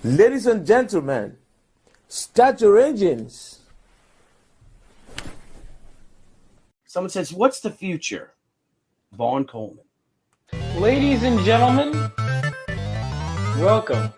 Ladies and gentlemen, start your engines. Someone says, what's the future? Vaughn Coleman. Ladies and gentlemen, welcome.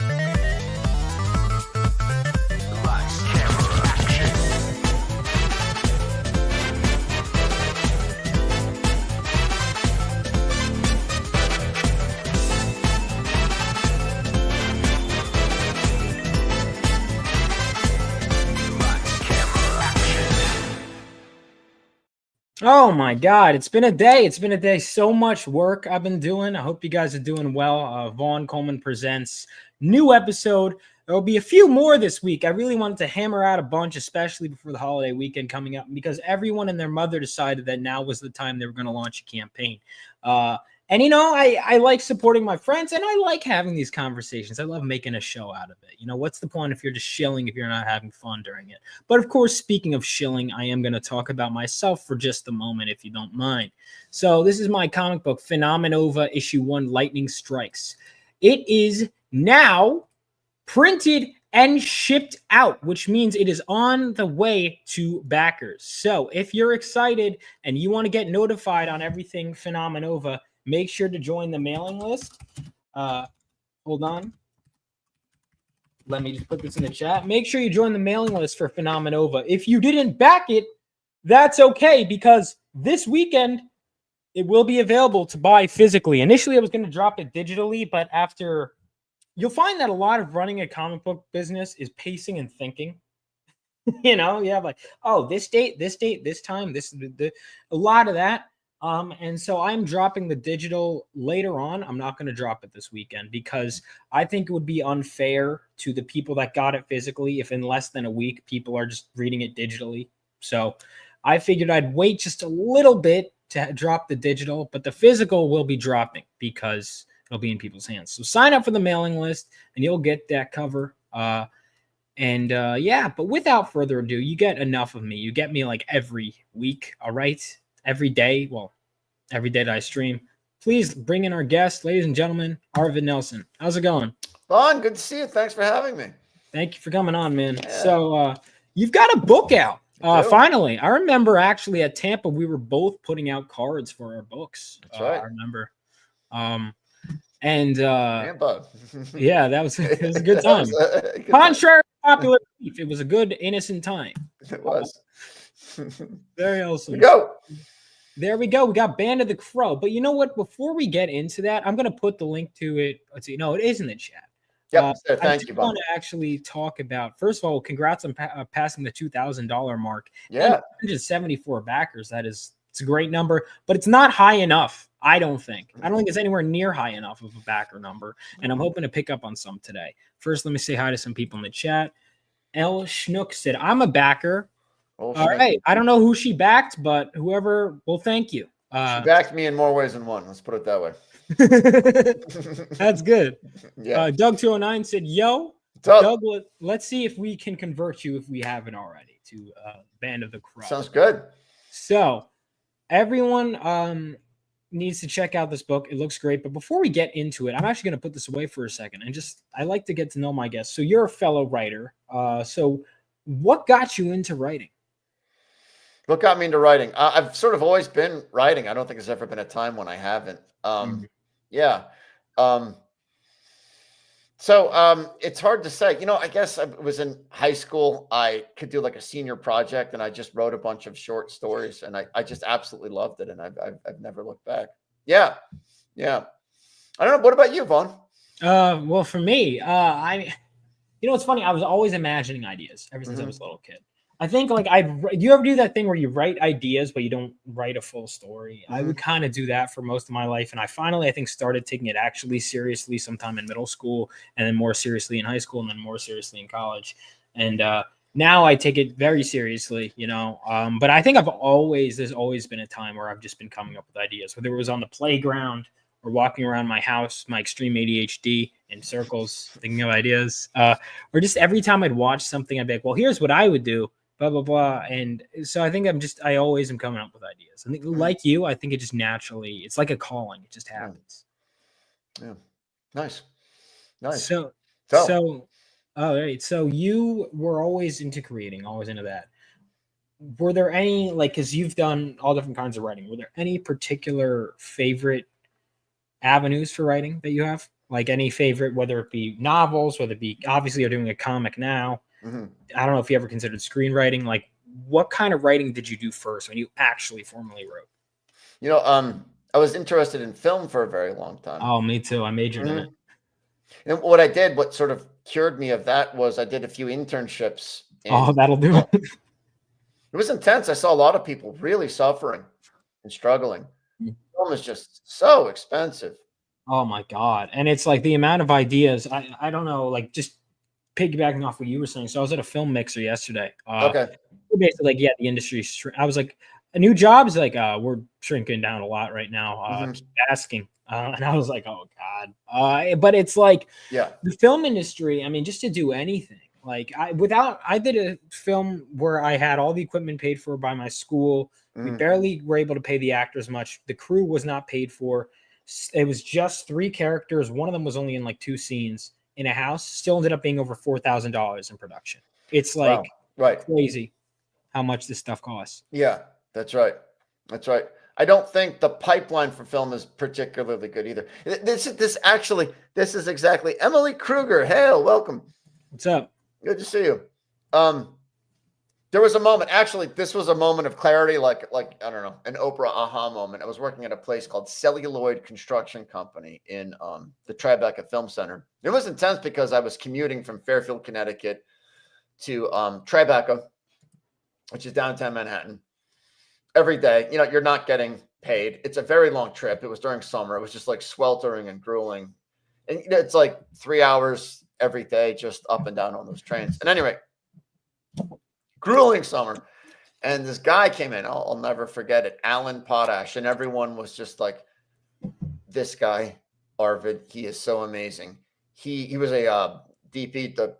Oh my God, it's been a day. It's been a day. So much work I've been doing. I hope you guys are doing well. Vaughn Coleman presents new episode. There will be a few more this week. I really wanted to hammer out a bunch, especially before the holiday weekend coming up, because everyone and their mother decided that now was the time they were going to launch a campaign. And, you know, I like supporting my friends, and I like having these conversations. I love making a show out of it. You know, what's the point if you're just shilling, if you're not having fun during it? But, of course, speaking of shilling, I am going to talk about myself for just a moment, if you don't mind. So this is my comic book, Phenomenova, Issue 1, Lightning Strikes. It is now printed and shipped out, which means it is on the way to backers. So if you're excited and you want to get notified on everything Phenomenova, make sure to join the mailing list. Hold on. Let me just put this in the chat. Make sure you join the mailing list for Phenomenova. If you didn't back it, that's okay, because this weekend it will be available to buy physically. Initially, I was going to drop it digitally, but after, you'll find that a lot of running a comic book business is pacing and thinking. You know, you have like, oh, this date, this time, a lot of that. And so I'm dropping the digital later on. I'm not going to drop it this weekend because I think it would be unfair to the people that got it physically if in less than a week people are just reading it digitally. So I figured I'd wait just a little bit to drop the digital, but the physical will be dropping because it'll be in people's hands. So sign up for the mailing list and you'll get that cover. Yeah, but without further ado, you get enough of me. You get me like every week. All right. Every day, well, every day that I stream. Please bring in our guest, ladies and gentlemen, Arvid Nelson. How's it going? Vaughn, good to see you. Thanks for having me. Thank you for coming on, man. Yeah. So you've got a book out. Finally. I remember actually at Tampa, we were both putting out cards for our books. That's right. I remember. Yeah, it was a good time. Contrary to popular belief, it was a good, innocent time. It was. Very awesome. There we go. We got Band of the Crow. But you know what? Before we get into that, I'm going to put the link to it. Let's see. No, it is in the chat. Yep. Thank you, Bob. I want to actually talk about, first of all, congrats on passing the $2,000 mark. Yeah. 174 backers. It's a great number, but it's not high enough. I don't think it's anywhere near high enough of a backer number. And I'm hoping to pick up on some today. First, let me say hi to some people in the chat. L. Schnook said, I'm a backer. All right. I don't know who she backed, but whoever, well, thank you. She backed me in more ways than one. Let's put it that way. That's good. Yeah. Doug209 said, yo, Doug, let's see if we can convert you, if we haven't already, to Band of the Crow. Sounds good. So everyone needs to check out this book. It looks great. But before we get into it, I'm actually going to put this away for a second. And I like to get to know my guests. So you're a fellow writer. So what got you into writing? What got me into writing? I've sort of always been writing. I don't think there's ever been a time when I haven't. Yeah. So it's hard to say. You know, I guess I was in high school. I could do like a senior project, and I just wrote a bunch of short stories, and I just absolutely loved it, and I've never looked back. Yeah. I don't know. What about you, Vaughn? Well, for me, you know, it's funny. I was always imagining ideas ever since I was a little kid. I think like do you ever do that thing where you write ideas, but you don't write a full story? I would kind of do that for most of my life. And I finally, I think, started taking it actually seriously sometime in middle school, and then more seriously in high school, and then more seriously in college. And now I take it very seriously, you know. But I think there's always been a time where I've just been coming up with ideas, whether it was on the playground or walking around my house, my extreme ADHD in circles, thinking of ideas, or just every time I'd watch something, I'd be like, well, here's what I would do. Blah, blah, blah. And so I think I always am coming up with ideas. I think like you, I think it just naturally, it's like a calling. It just happens. Yeah. Nice. So Oh, right. So you were always into creating, always into that. Were there any, like, because you've done all different kinds of writing, were there any particular favorite avenues for writing that you have? Like any favorite, whether it be novels, whether it be, obviously you're doing a comic now. Mhm. I don't know if you ever considered screenwriting. Like, what kind of writing did you do first when you actually formally wrote? You know, I was interested in film for a very long time. Oh, me too. I majored in it. And what I did, what sort of cured me of that, was I did a few internships. Oh, that'll do it. It was intense. I saw a lot of people really suffering and struggling. Film is just so expensive. Oh my God. And it's like the amount of ideas. I don't know, like just piggybacking off what you were saying. So I was at a film mixer yesterday. Okay. Basically, like, yeah, the industry. I was like, a new job's like, we're shrinking down a lot right now. Keep asking. And I was like, oh God. But it's like, Yeah. the film industry, I mean, just to do anything. Like I did a film where I had all the equipment paid for by my school. We barely were able to pay the actors much. The crew was not paid for. It was just 3 characters. One of them was only in like 2 scenes in a house. Still ended up being over $4,000 in production. It's like right. crazy how much this stuff costs. Yeah, that's right. That's right. I don't think the pipeline for film is particularly good either. This is exactly Emily Kruger. Hail, welcome. What's up? Good to see you. There was a moment, actually, this was a moment of clarity, like I don't know, an Oprah aha moment. I was working at a place called Celluloid Construction Company in the Tribeca Film Center. It was intense because I was commuting from Fairfield, Connecticut to Tribeca, which is downtown Manhattan, every day. You know, you're not getting paid. It's a very long trip. It was during summer. It was just like sweltering and grueling. And it's like 3 hours every day, just up and down on those trains. And anyway, grueling summer. And this guy came in. I'll never forget it. Alan Potash. And everyone was just like, this guy, Arvid, he is so amazing. He was a DP.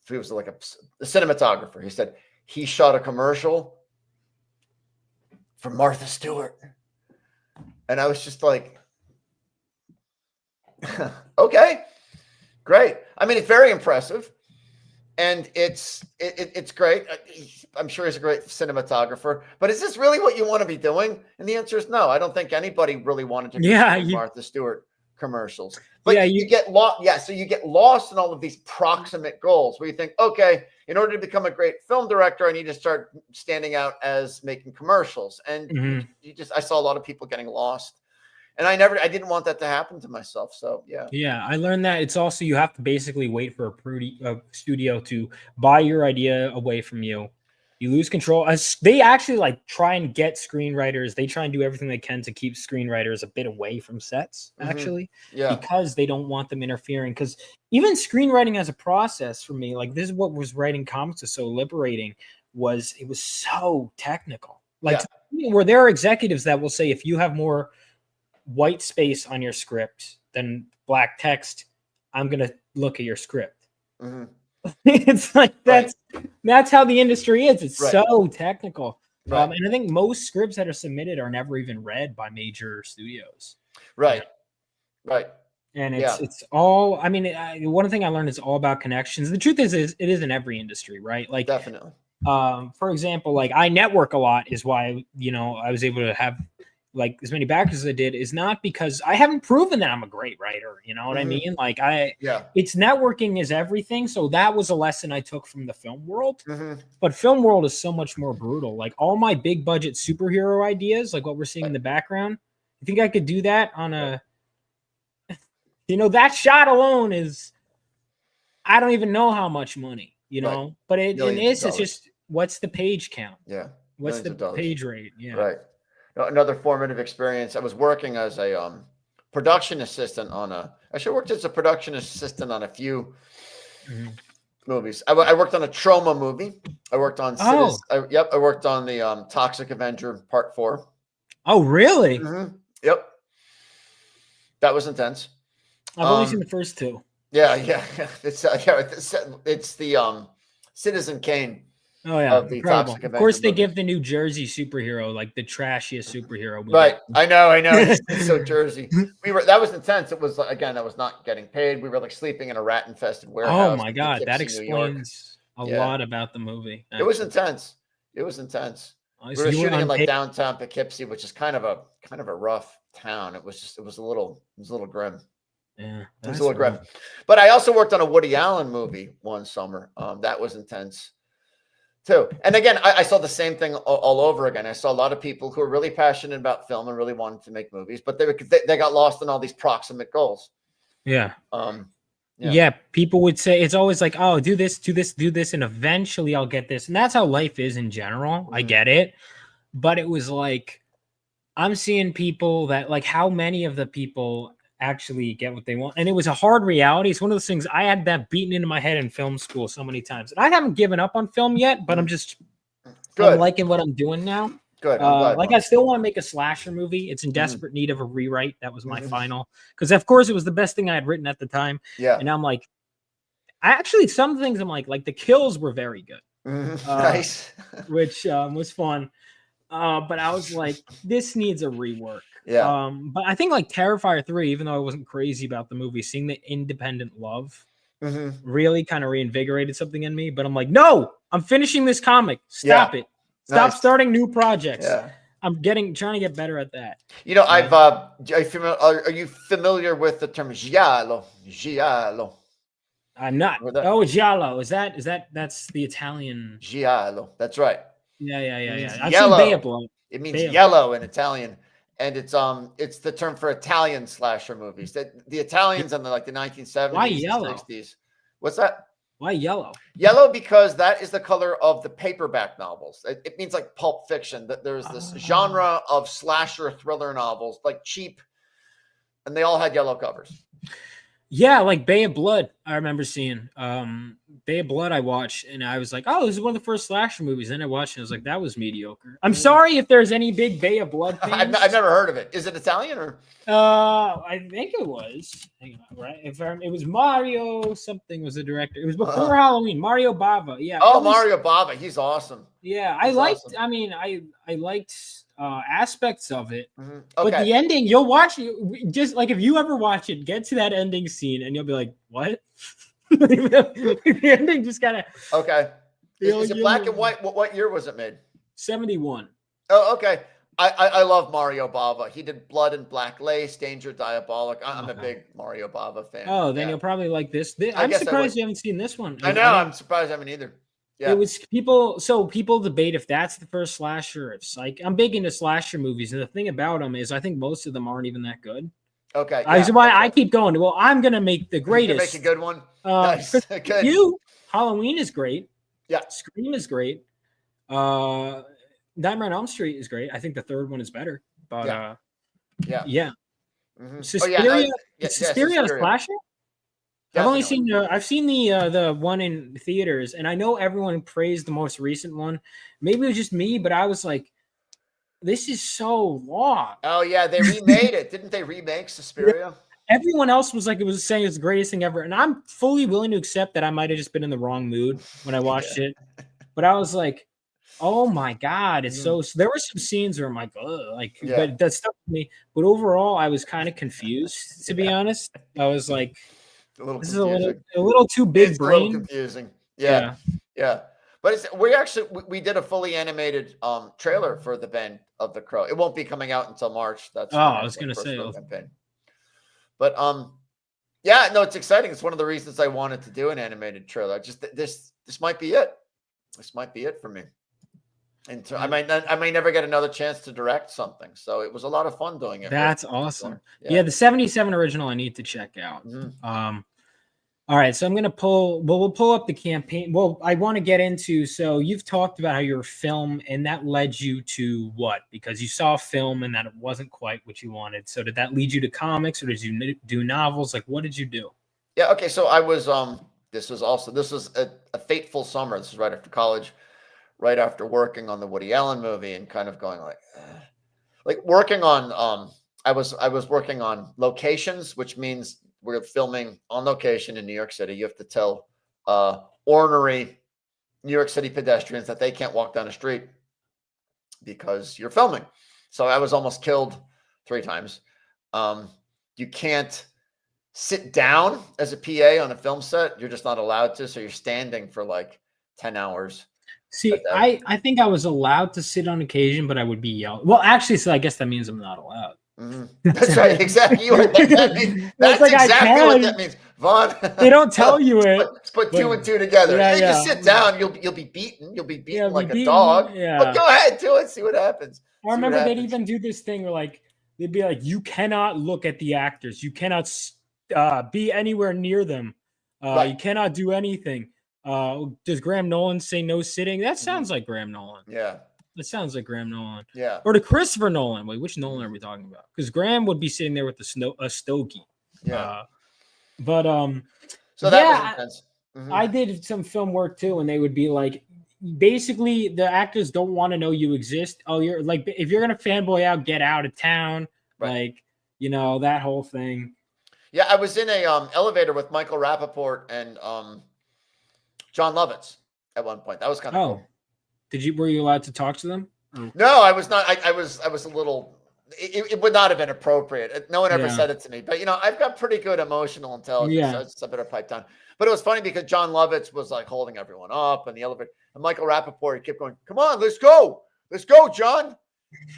He was like a cinematographer. He said he shot a commercial for Martha Stewart. And I was just like, okay, great. I mean, it's very impressive. And it's great. I'm sure he's a great cinematographer. But is this really what you want to be doing? And the answer is no. I don't think anybody really wanted to do Martha Stewart commercials. But you get lost. Yeah, so you get lost in all of these proximate goals where you think, okay, in order to become a great film director, I need to start standing out as making commercials. And I saw a lot of people getting lost. And I didn't want that to happen to myself. So, yeah. Yeah, I learned that it's also, you have to basically wait for a studio to buy your idea away from you. You lose control. They actually like try and get screenwriters. They try and do everything they can to keep screenwriters a bit away from sets, actually. Yeah. Because they don't want them interfering. Because even screenwriting as a process for me, like, this is what was writing comics was so liberating, it was so technical. Like, where there are executives that will say, if you have more white space on your script than black text, I'm gonna look at your script. It's like that's how the industry is. It's so technical. And I think most scripts that are submitted are never even read by major studios. Right. And it's all, I mean, one thing I learned is all about connections. The truth is it is in every industry, right? Like, definitely. For example, like, I network a lot is why, I was able to have like as many backers as I did, is not because I haven't proven that I'm a great writer. You know what I mean? Like, it's networking is everything. So that was a lesson I took from the film world. But film world is so much more brutal. Like, all my big budget superhero ideas, like what we're seeing in the background, I think I could do that on a, that shot alone is, I don't even know how much money, but it's just, what's the page count? Yeah. What's the page rate? Yeah. Right. Another formative experience. I was working as a production assistant I worked as a production assistant on a few movies. I worked on a trauma movie. I worked on I worked on the Toxic Avenger Part 4. Oh, really? Yep. That was intense. I've only seen the first 2. Yeah. It's the Citizen Kane Oh yeah, of the incredible. Toxic Of Avenger course, they movies. give the New Jersey superhero like the trashiest superhero movie. Right. I know. It's so Jersey. That was intense. It was, again, I was not getting paid. We were like sleeping in a rat infested Oh warehouse my in God, that Poughkeepsie, New York. explains a Yeah. lot about the movie. It was Actually. intense. It was intense. Oh, We so were you were shooting in like unpaid. downtown Poughkeepsie, which is kind of a rough town. It was a little grim. Yeah, It was that's a little grim. rough. But I also worked on a Woody Allen movie one summer. That was intense too. And again, I saw the same thing all over again. I saw a lot of people who are really passionate about film and really wanted to make movies, but they got lost in all these proximate goals. Yeah. Yeah. Yeah, people would say it's always like, oh, do this, and eventually I'll get this. And that's how life is in general. I get it. But it was like, I'm seeing people that like how many of the people actually get what they want. And it was a hard reality. It's one of those things I had that beaten into my head in film school so many times. And I haven't given up on film yet, but I'm liking what I'm doing now. Good. I'm glad. Like I still want to make a slasher movie. It's in desperate need of a rewrite. That was my final, because of course it was the best thing I had written at the time. Yeah. And I'm like, some things I'm like the kills were very good. Nice. Which was fun. But I was like, this needs a rework. Yeah. But I think like Terrifier 3, even though I wasn't crazy about the movie, seeing the independent love really kind of reinvigorated something in me. But I'm like, no, I'm finishing this comic. Stop it. Stop starting new projects. Yeah. I'm trying to get better at that. You know, are you familiar with the term giallo? Giallo. I'm not. Oh, giallo. That's the Italian. Giallo. That's right. Yeah. I've seen Bay of Blood. It means yellow in Italian. And it's the term for Italian slasher movies. That the Italians in the 1970s, Why yellow? 60s. What's that? Why yellow? Yellow because that is the color of the paperback novels. It means like Pulp Fiction. That there's this genre of slasher thriller novels, like cheap, and they all had yellow covers. Yeah, like Bay of Blood. I remember seeing Bay of Blood. I watched and I was like, "Oh, this is one of the first slasher movies." Then I watched and I was like, "That was mediocre." I'm sorry if there's any big Bay of Blood fans. I've never heard of it. Is it Italian or? I think it was. Hang on, right? It was Mario something was the director. It was before Halloween. Mario Bava. Yeah. Oh, Mario Bava. He's awesome. Yeah, I liked. Awesome. I mean, I liked aspects of it, Okay. But the ending, you'll watch it. Just like if you ever watch it, get to that ending scene, and you'll be like, "What?" The ending just kind of okay. Is it black and white? What year was it made? 71. Oh, okay. I love Mario Bava. He did Blood and Black Lace, Danger Diabolic. I'm a big Mario Bava fan. Oh, then you'll probably like this. I'm surprised you haven't seen this one. I know. I'm surprised I haven't either. Yeah. It was people. So people debate if that's the first slasher. If like I'm big into slasher movies, and the thing about them is I think most of them aren't even that good. Okay. That's why I keep going. Well, I'm gonna make the greatest. Make a good one. Nice. Good. Halloween is great. Yeah. Scream is great. Nightmare on Elm Street is great. I think the third one is better. But yeah. Mm-hmm. Suspiria. Suspiria a slasher? Definitely. I've seen the one in theaters, and I know everyone praised the most recent one. Maybe it was just me, but I was like, this is so long. Oh yeah, they remade it. Didn't they remake Suspiria? Everyone else was like, it was saying it's the greatest thing ever. And I'm fully willing to accept that I might have just been in the wrong mood when I watched it. But I was like, oh my God, it's so there were some scenes where I'm like, but that stuck with me. But overall, I was kind of confused, to be honest. I was like, this is a little too big brain. A little confusing. Yeah. But we did a fully animated trailer for the Band of the Crow. It won't be coming out until March. That's I was gonna say campaign. But yeah, no, it's exciting. It's one of the reasons I wanted to do an animated trailer. Just this might be it. This might be it for me. And I may never get another chance to direct something. So it was a lot of fun doing it. That's awesome. Yeah, the 77 original I need to check out. All right, so I'm going to we'll pull up the campaign. Well, I want to get into, so you've talked about how you're a film and that led you to what? Because you saw film and that it wasn't quite what you wanted. So did that lead you to comics or did you do novels? Like, what did you do? Yeah. Okay. So I was, this was a fateful summer. This was right after college, right after working on the Woody Allen movie and kind of going like working on, I was working on locations, which means we're filming on location in New York City. You have to tell ornery, New York City pedestrians that they can't walk down the street because you're filming. So I was almost killed 3 times. You can't sit down as a PA on a film set. You're just not allowed to. So you're standing for like 10 hours. See, I think I was allowed to sit on occasion, but I would be yelled. Well, actually, so I guess that means I'm not allowed. That's right. Exactly. That's like exactly what that means. Vaughn. They don't tell you it. Let's put 2 and 2 together. Yeah, You sit down, you'll be beaten. You'll be beaten like a dog. Yeah. But go ahead, do it. See what happens. I remember they'd even do this thing where like they'd be like, you cannot look at the actors. You cannot be anywhere near them. You cannot do anything. Does Graham Nolan say no sitting? That sounds like Graham Nolan. Yeah. That sounds like Graham Nolan. Yeah. Or to Christopher Nolan. Wait, which Nolan are we talking about? Because Graham would be sitting there with a stogie. Yeah. So that was intense. I did some film work too, and they would be like, basically, the actors don't want to know you exist. Oh, you're like, if you're gonna fanboy out, get out of town. Right. Like, that whole thing. Yeah, I was in a elevator with Michael Rappaport and John Lovitz at one point. That was kind of cool. Were you allowed to talk to them? No, I was not. I was a little. It would not have been appropriate. No one ever said it to me. But I've got pretty good emotional intelligence. So I better pipe down. But it was funny because John Lovitz was like holding everyone up in the elevator, and Michael Rappaport, he kept going, "Come on, let's go, John,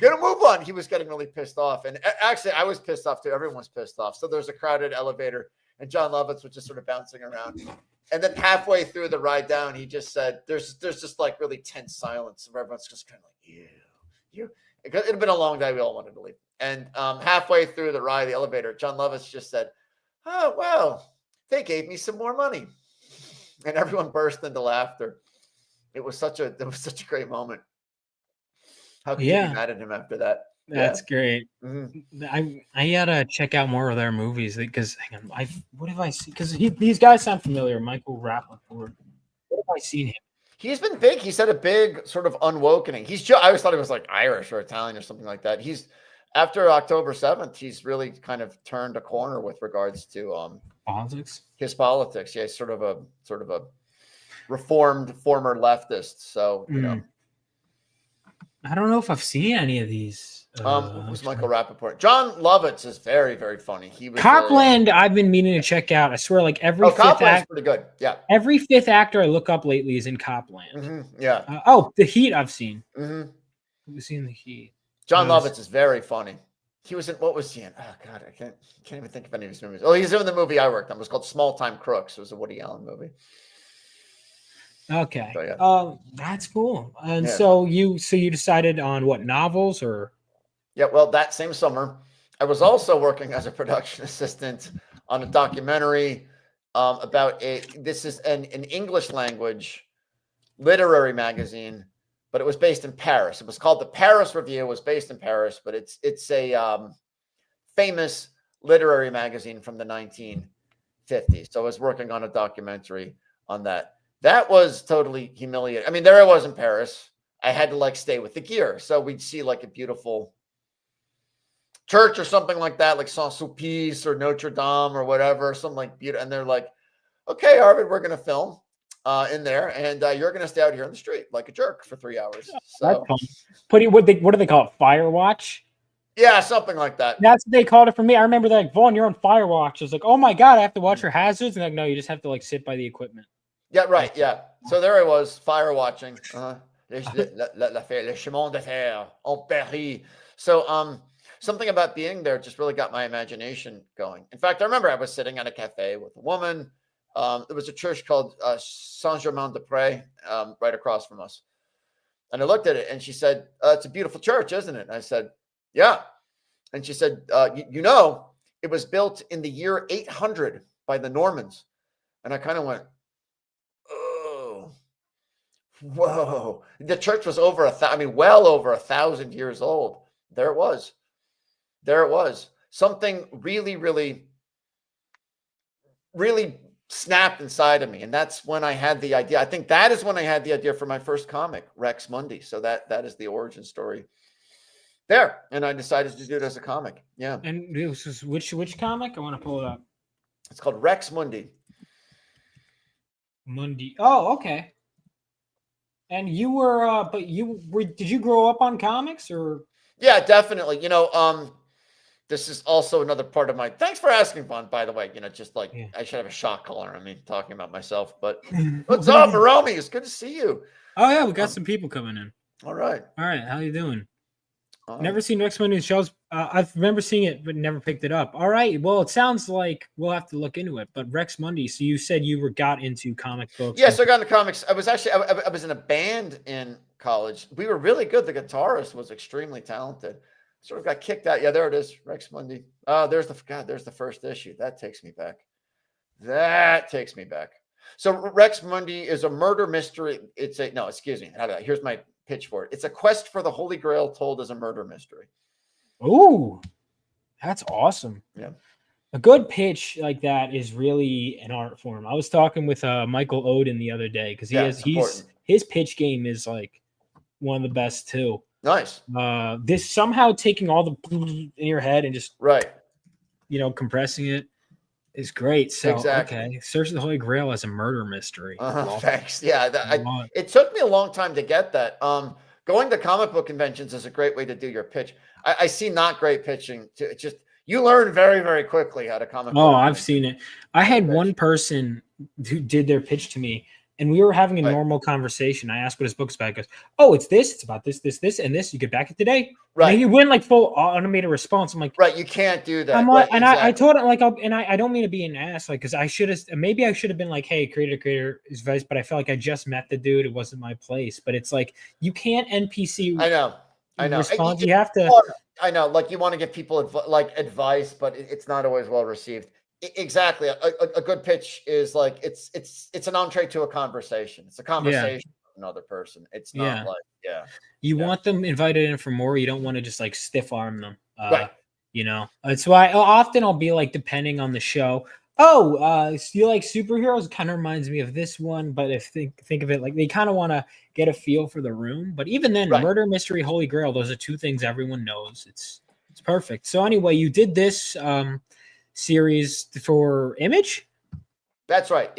get a move on." He was getting really pissed off, and actually, I was pissed off too. Everyone was pissed off. So there's a crowded elevator, and John Lovitz was just sort of bouncing around. And then halfway through the ride down, he just said, "There's just like really tense silence, and everyone's just kind of like, you." It had been a long day. We all wanted to leave. And halfway through the ride, the elevator, John Lovitz just said, "Oh, well, they gave me some more money." And everyone burst into laughter. It was such a great moment. How could you be mad at him after that? That's great. Mm-hmm. I gotta check out more of their movies because hang on, what have I seen? Because these guys sound familiar. Michael Rappaport. What have I seen him? He's been big. He's had a big sort of unwokening. I always thought he was like Irish or Italian or something like that. He's after October 7th, he's really kind of turned a corner with regards to politics. His politics. Yeah, he's sort of a reformed former leftist. So I don't know if I've seen any of these. It was Michael Rappaport. John Lovitz is very, very funny. He was Copland. I've been meaning to check out. I swear, like every Copland's pretty good. Yeah, every fifth actor I look up lately is in Copland. Mm-hmm. Yeah. The Heat I've seen. Mm-hmm. I've seen The Heat. John Lovitz is very funny. He was in what was he in? Oh God, I can't even think of any of his movies. Oh, he's in the movie I worked on. It was called Small Time Crooks. It was a Woody Allen movie. Okay. So, yeah. That's cool. And so you decided on what, novels or? Yeah, well, that same summer, I was also working as a production assistant on a documentary about this is an English language literary magazine, but it was based in Paris. It was called the Paris Review. It was based in Paris, but it's a famous literary magazine from the 1950s. So I was working on a documentary on that. That was totally humiliating. I mean, there I was in Paris. I had to like stay with the gear. So we'd see like a beautiful church or something like that, like Saint-Sulpice or Notre Dame or whatever, something like beautiful. And they're like, "Okay, Arvid, we're going to film in there, and you're going to stay out here on the street like a jerk for 3 hours." So, what do they call it? Fire watch? Yeah, something like that. That's what they called it for me. I remember that, like, Vaughn, you're on fire watch. I was like, oh my God, I have to watch for hazards. And like, no, you just have to like sit by the equipment. Yeah, right. Yeah. So there I was, fire watching. Le chemin de fer en Paris. So something about being there just really got my imagination going. In fact, I remember I was sitting at a cafe with a woman. There was a church called Saint-Germain-des-Prés right across from us. And I looked at it and she said, "It's a beautiful church, isn't it?" And I said, "Yeah." And she said, it was built in the year 800 by the Normans. And I kind of went, "Oh, whoa." The church was well over 1,000 years old. There it was. Something really, really, really snapped inside of me. And that's when I had the idea. I think that is when I had the idea for my first comic, Rex Mundi. So that is the origin story there. And I decided to do it as a comic. Yeah. And this is which comic? I want to pull it up. It's called Rex Mundi. Mundi. Oh, okay. And you were, but you were. Did you grow up on comics or? Yeah, definitely. This is also another part of my. Thanks for asking, Vaughn. By the way, just like Yeah. I should have a shot collar. I mean, talking about myself. But what's What up, do you- Maromi? It's good to see you. Oh yeah, we got some people coming in. All right. All right, how you doing? Never seen Rex Monday's shows. I remember seeing it, but never picked it up. All right. Well, it sounds like we'll have to look into it. But Rex Monday. So you said you got into comic books. Yeah, so I got into comics. I was actually I was in a band in college. We were really good. The guitarist was extremely talented. Sort of got kicked out. Yeah, there it is. Rex Monday. Oh, there's the first issue. That takes me back. So Rex Monday is a murder mystery. Here's my pitch for it. It's a quest for the Holy Grail told as a murder mystery. Oh, that's awesome. Yeah. A good pitch like that is really an art form. I was talking with Michael Oden the other day because his pitch game is like one of the best too. Nice. This somehow taking all the in your head and just compressing it is great. So okay, Search of the Holy Grail as a murder mystery. Thanks. Yeah, it took me a long time to get that. Going to comic book conventions is a great way to do your pitch. I see not great pitching. You learn very, very quickly how to comic book. Oh, I've seen it. I had one person who did their pitch to me, and we were having a normal conversation. I asked what his book's about. He goes, "Oh, it's this. It's about this, and this. You get back it today." Right. And he went like full automated response. I'm like, right, you can't do that. I'm like, and exactly. I told him like, I don't mean to be an ass, like, because I should have. Maybe I should have been like, "Hey, creator advice," but I felt like I just met the dude. It wasn't my place. But it's like you can't NPC. I know. Response. You have to. I know, like you want to give people advice, but it's not always well received. Exactly. A good pitch is like it's an entree to a conversation. It's a conversation with another person. It's not you want them invited in for more. You don't want to just like stiff arm them. Right. That's why often I'll be like, depending on the show. Oh, you like superheroes? Kind of reminds me of this one, but if think of it like they kind of want to get a feel for the room. But even then, murder mystery, Holy Grail, those are two things everyone knows. It's perfect. So anyway, you did this series for Image. That's right.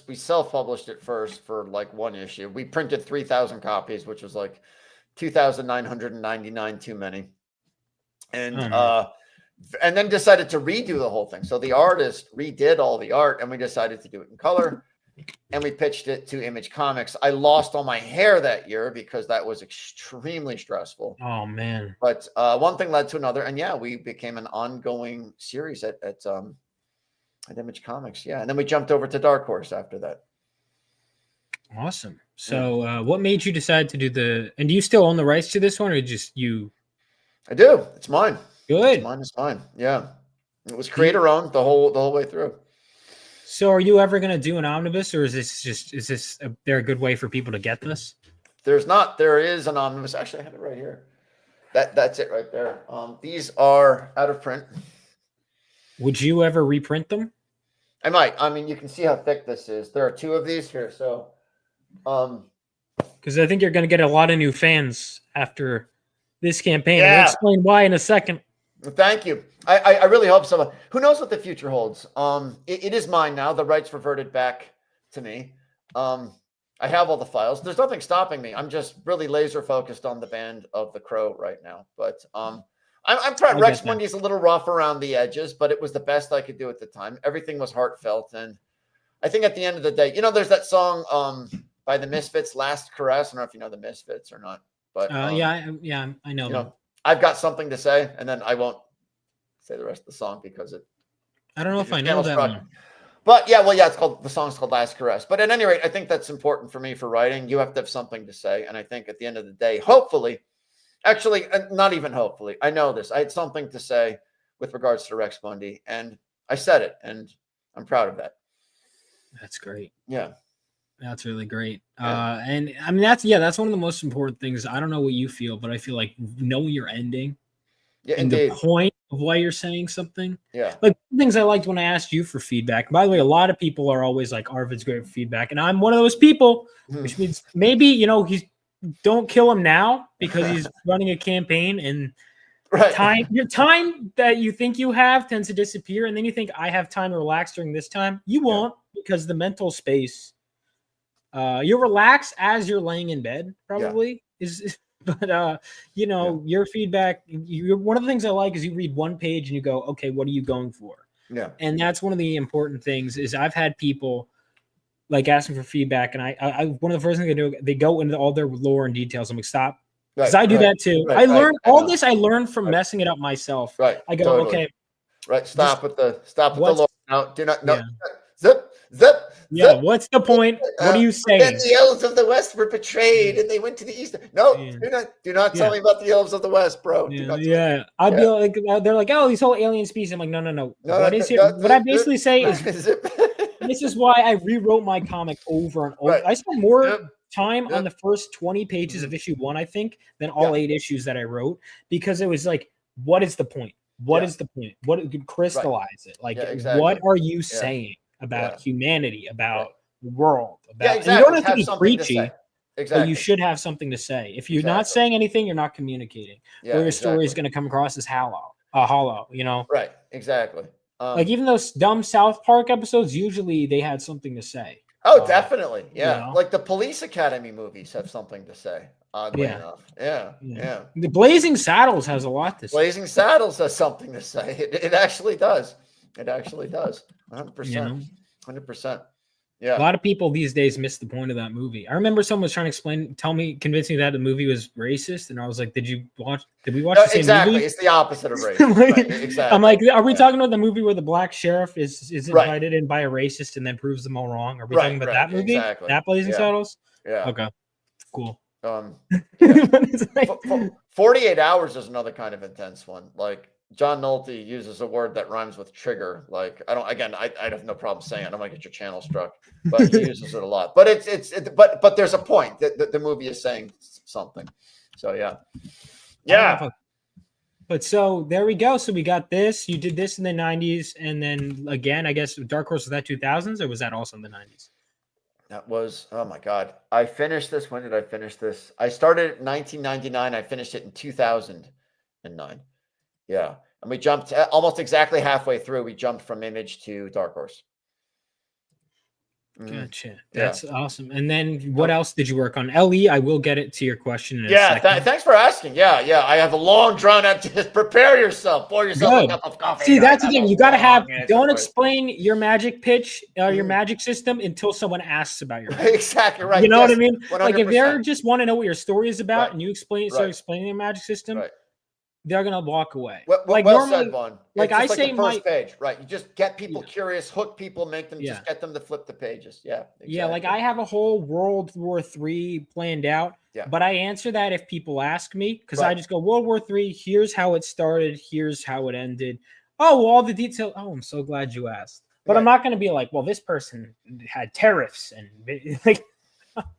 We self-published it first for like one issue. We printed 3,000 copies, which was like 2,999 too many, and then decided to redo the whole thing. So the artist redid all the art, and we decided to do it in color, and we pitched it to Image Comics. I lost all my hair that year because that was extremely stressful. Oh man! But one thing led to another, and we became an ongoing series at Image Comics. Yeah, and then we jumped over to Dark Horse after that. Awesome. So, what made you decide to do and do you still own the rights to this one, or just you? I do. It's mine. Good. It's mine. Yeah, it was creator owned the whole way through. So, are you ever going to do an omnibus, or is there a good way for people to get this? There is an omnibus. Actually, I have it right here. That's it right there. These are out of print. Would you ever reprint them? I might. I mean, you can see how thick this is. There are two of these here, so because I think you're going to get a lot of new fans after this campaign. Yeah. I'll explain why in a second. Thank you. I really hope so. Who knows what the future holds? It is mine now. The rights reverted back to me. I have all the files. There's nothing stopping me. I'm just really laser focused on the Band of the Crow right now. But I'm proud. Rex Monday's a little rough around the edges, but it was the best I could do at the time. Everything was heartfelt, and I think at the end of the day, there's that song by the Misfits, "Last Caress." I don't know if you know the Misfits or not, but I know them. I've got something to say, and then I won't say the rest of the song because I don't know if I know that one. But the song's called "Last Caress." But at any rate, I think that's important for me for writing. You have to have something to say, and I think at the end of the day, hopefully. Actually, not even hopefully. I know this. I had something to say with regards to Rex Monday, and I said it, and I'm proud of that. That's great. Yeah. That's really great. And I mean, that's one of the most important things. I don't know what you feel, but I feel like knowing your ending and the point of why you're saying something. Yeah. Like things I liked when I asked you for feedback. By the way, a lot of people are always like, Arvid's great for feedback. And I'm one of those people, which means maybe, don't kill him now because he's running a campaign and your time that you think you have tends to disappear. And then you think I have time to relax during this time. You won't because the mental space you'll relax as you're laying in bed, probably but your feedback, one of the things I like is you read one page and you go, okay, what are you going for? Yeah. And that's one of the important things is I've had people like asking for feedback, and I one of the first things they do, they go into all their lore and details. I'm like, stop. Because I do that too. I learned all this. I learned from messing it up myself. Right. I go, okay. Right. Stop with the lore. No, do not. No. Yeah. Zip. Yeah. What's the point? What are you saying? Then the elves of the West were betrayed, and they went to the East. No, do not tell me about the elves of the West, bro. I'd be like, they're like, oh, these whole alien species. I'm like, no. What I basically say is, this is why I rewrote my comic over and over. Right. I spent more time on the first 20 pages of issue 1, I think, than all 8 issues that I wrote, because it was like, what is the point? What is the point? What crystallize it? Like, what are you saying about humanity, about the world? About and you don't have to be preachy. But you should have something to say. If you're not saying anything, you're not communicating. Or your story is going to come across as hollow, Right. Exactly. Like even those dumb South Park episodes, usually they had something to say. Oh, definitely. Yeah. Like the Police Academy movies have something to say. Oddly enough. Yeah. The Blazing Saddles has a lot to say. Blazing Saddles has something to say. It actually does. It actually does. 100%. 100%. Yeah. A lot of people these days miss the point of that movie. I remember someone was trying to convince me that the movie was racist, and I was like, "Did we watch the same movie?" It's the opposite of racist. Right, exactly. I'm like, are we talking about the movie where the black sheriff is invited in by a racist and then proves them all wrong? Are we talking about that movie? Exactly. That Blazing Saddles? Yeah. Okay. Cool. 48 Hours is another kind of intense one. Like John Nolte uses a word that rhymes with trigger. Like I have no problem saying it. I don't want to get your channel struck, but he uses it a lot. But but there's a point that the movie is saying something. So yeah. But so there we go. So we got this. You did this in the 90s, and then again, I guess Dark Horse, was that 2000s, or was that also in the 90s? That was, oh my God. I finished this. When did I finish this? I started in 1999. I finished it in 2009. Yeah. And we jumped almost exactly halfway through. We jumped from Image to Dark Horse. Gotcha. That's awesome. And then what else did you work on? LE, I will get it to your question in a second. Thanks for asking. Yeah. I have a long drawn out. Just prepare yourself. Pour yourself a cup of coffee. See, that's the thing. You got to have, don't explain your magic pitch or your magic system until someone asks about your magic. Exactly right. You know what I mean? 100%. Like if they just want to know what your story is about and you start explaining your magic system, they're gonna walk away. Well normally, said, Vaughn. Like I say, the first page, right? You just get people curious, hook people, make them just get them to flip the pages. Yeah, exactly. Yeah. Like I have a whole World War III planned out, but I answer that if people ask me, because I just go World War III. Here's how it started. Here's how it ended. Oh, all the detail. Oh, I'm so glad you asked. But I'm not gonna be like, well, this person had tariffs and like.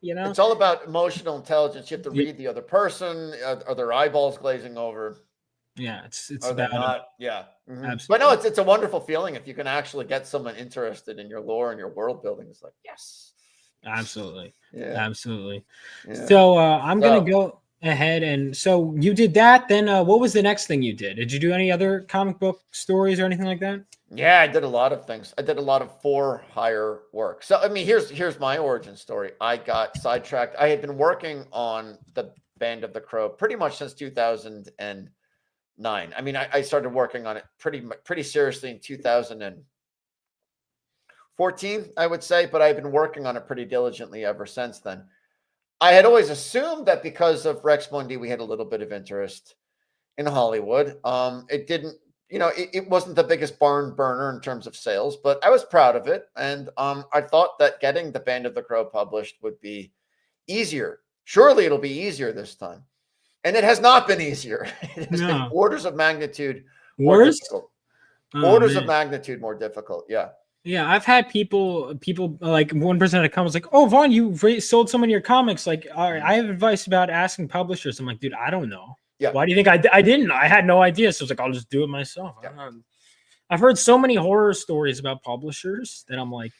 It's all about emotional intelligence. You have to read the other person. Are their eyeballs glazing over? Yeah, it's about not. Yeah, absolutely. But no, it's a wonderful feeling if you can actually get someone interested in your lore and your world building. It's like yes, absolutely, absolutely. Yeah. So I'm gonna go ahead and so you did that. Then what was the next thing you did? Did you do any other comic book stories or anything like that? Yeah, I did a lot of things. I did a lot of for-hire work. So I mean, here's my origin story. I got sidetracked. I had been working on the Band of the Crow pretty much since 2009. I mean, I started working on it pretty seriously in 2014, I would say, but I've been working on it pretty diligently ever since then. I had always assumed that because of Rex Mundi, we had a little bit of interest in Hollywood. It didn't, it wasn't the biggest barn burner in terms of sales, but I was proud of it. And I thought that getting the Band of the Crow published would be easier. Surely it'll be easier this time. And it has not been easier. It has been orders of magnitude more difficult. Orders of magnitude more difficult. Yeah. Yeah, I've had people like one person that comes like, "Oh, Vaughn, you sold so many of your comics. Like, all right, I have advice about asking publishers." I'm like, "Dude, I don't know. Yeah. Why do you think I didn't? I had no idea." So it's like, I'll just do it myself. Yeah. I've heard so many horror stories about publishers that I'm like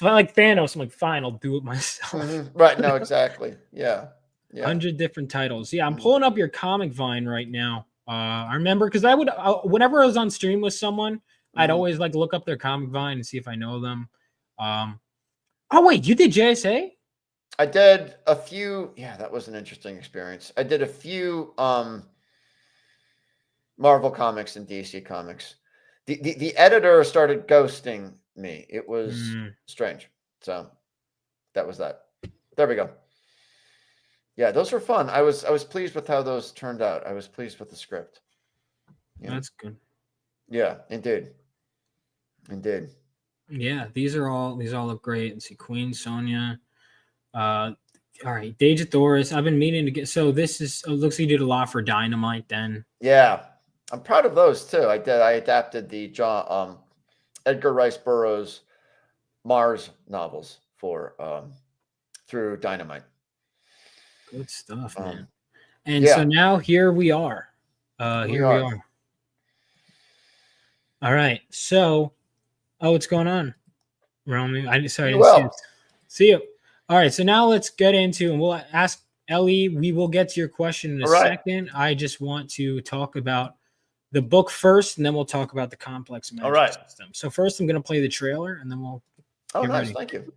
Thanos. I'm like, fine, I'll do it myself. Mm-hmm. Right? No, exactly. Yeah. 100 different titles. Yeah, I'm pulling up your Comic Vine right now. I remember because I would whenever I was on stream with someone, I'd always like look up their Comic Vine and see if I know them. Oh wait, you did JSA? I did a few. Yeah, that was an interesting experience. I did a few Marvel comics and DC comics. The editor started ghosting me. It was strange. So that was that. There we go. Yeah, those were fun. I was pleased with how those turned out. I was pleased with the script. Yeah. That's good. Yeah, indeed. Indeed. Yeah, these all look great. Let's see, Queen Sonya. All right, Daedalus. I've been meaning to get. So this is. It looks like you did a lot for Dynamite. Then. Yeah, I'm proud of those too. I did. I adapted the Edgar Rice Burroughs Mars novels for through Dynamite. Good stuff, man. And so now here we are. Here we are. All right. So, what's going on? Romy, I didn't see you. See you. All right. So now let's get into, and we'll ask Ellie. We will get to your question in a second. I just want to talk about the book first, and then we'll talk about the complex magic system. So first, I'm going to play the trailer, and then we'll. Oh, nice. Thank you.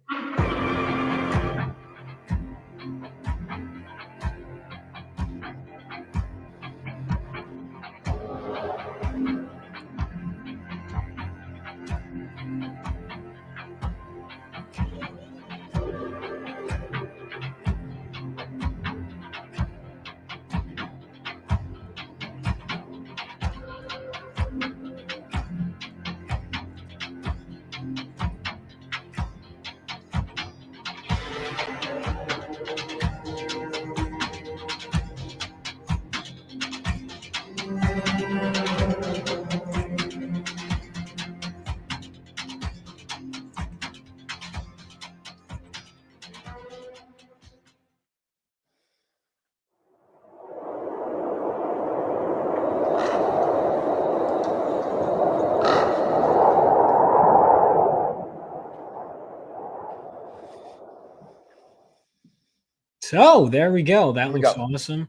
So there we go. That looks awesome.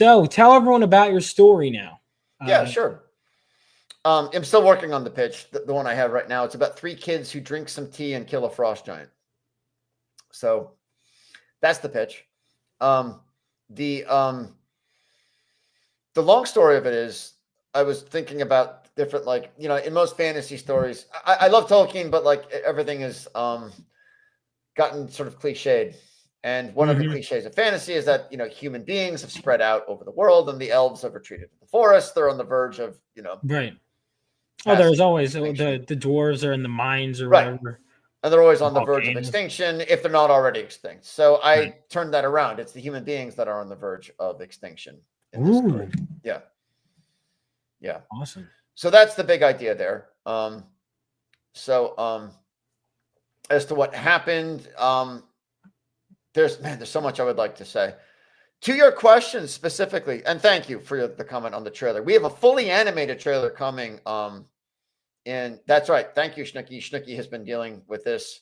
So tell everyone about your story now. Yeah, sure. I'm still working on the pitch, the one I have right now. It's about 3 kids who drink some tea and kill a frost giant. So that's the pitch. The long story of it is I was thinking about different, like, you know, in most fantasy stories, I love Tolkien, but like everything is gotten sort of cliched. And one of the cliches of fantasy is that, you know, human beings have spread out over the world and the elves have retreated to the forest. They're on the verge of, you know. Right. Oh, there's always the dwarves are in the mines or whatever. And they're always on the verge of extinction if they're not already extinct. So I turned that around. It's the human beings that are on the verge of extinction in this story. Yeah. Yeah. Awesome. So that's the big idea there. As to what happened, there's so much I would like to say. To your question specifically, and thank you for the comment on the trailer. We have a fully animated trailer coming. And that's right. Thank you, Schnooky. Schnooky has been dealing with this,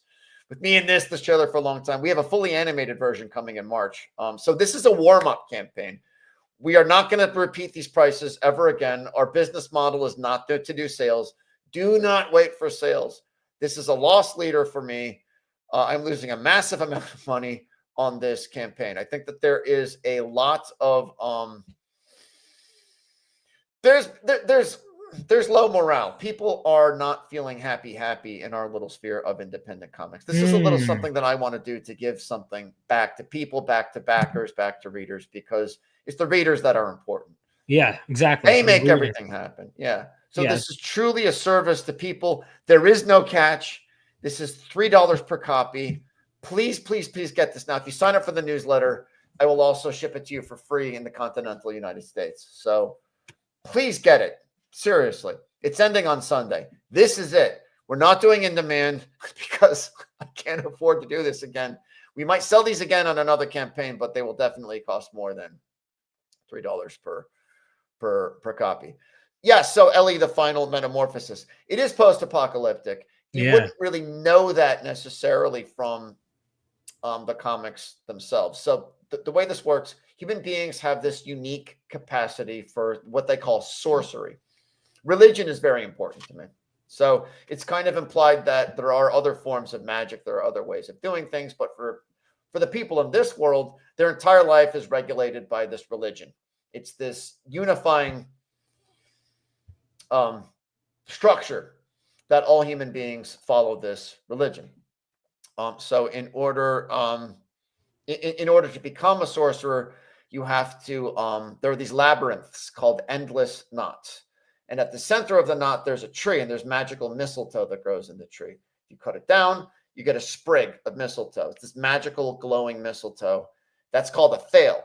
with me and this trailer for a long time. We have a fully animated version coming in March. So this is a warm-up campaign. We are not going to repeat these prices ever again. Our business model is not to do sales. Do not wait for sales. This is a loss leader for me. I'm losing a massive amount of money on this campaign. I think that there is a lot of there's low morale. People are not feeling happy in our little sphere of independent comics. This is a little something that I want to do to give something back to people, back to backers, back to readers, because it's the readers that are important. Yeah, exactly. They make everything happen. Yeah. So this is truly a service to people. There is no catch. This is $3 per copy. Please, please, please get this now. If you sign up for the newsletter, I will also ship it to you for free in the continental United States. So please get it. Seriously. It's ending on Sunday. This is it. We're not doing in demand because I can't afford to do this again. We might sell these again on another campaign, but they will definitely cost more than $3 per copy. Yes. So Ellie, the final metamorphosis. It is post-apocalyptic. You wouldn't really know that necessarily from the comics themselves. So the way this works, human beings have this unique capacity for what they call sorcery. Religion is very important to me. So it's kind of implied that there are other forms of magic. There are other ways of doing things. But for for the people of this world, their entire life is regulated by this religion. It's this unifying structure that all human beings follow this religion. So in order to become a sorcerer, you have to, there are these labyrinths called endless knots. And at the center of the knot, there's a tree, and there's magical mistletoe that grows in the tree. You cut it down, you get a sprig of mistletoe. It's this magical glowing mistletoe. That's called a thale.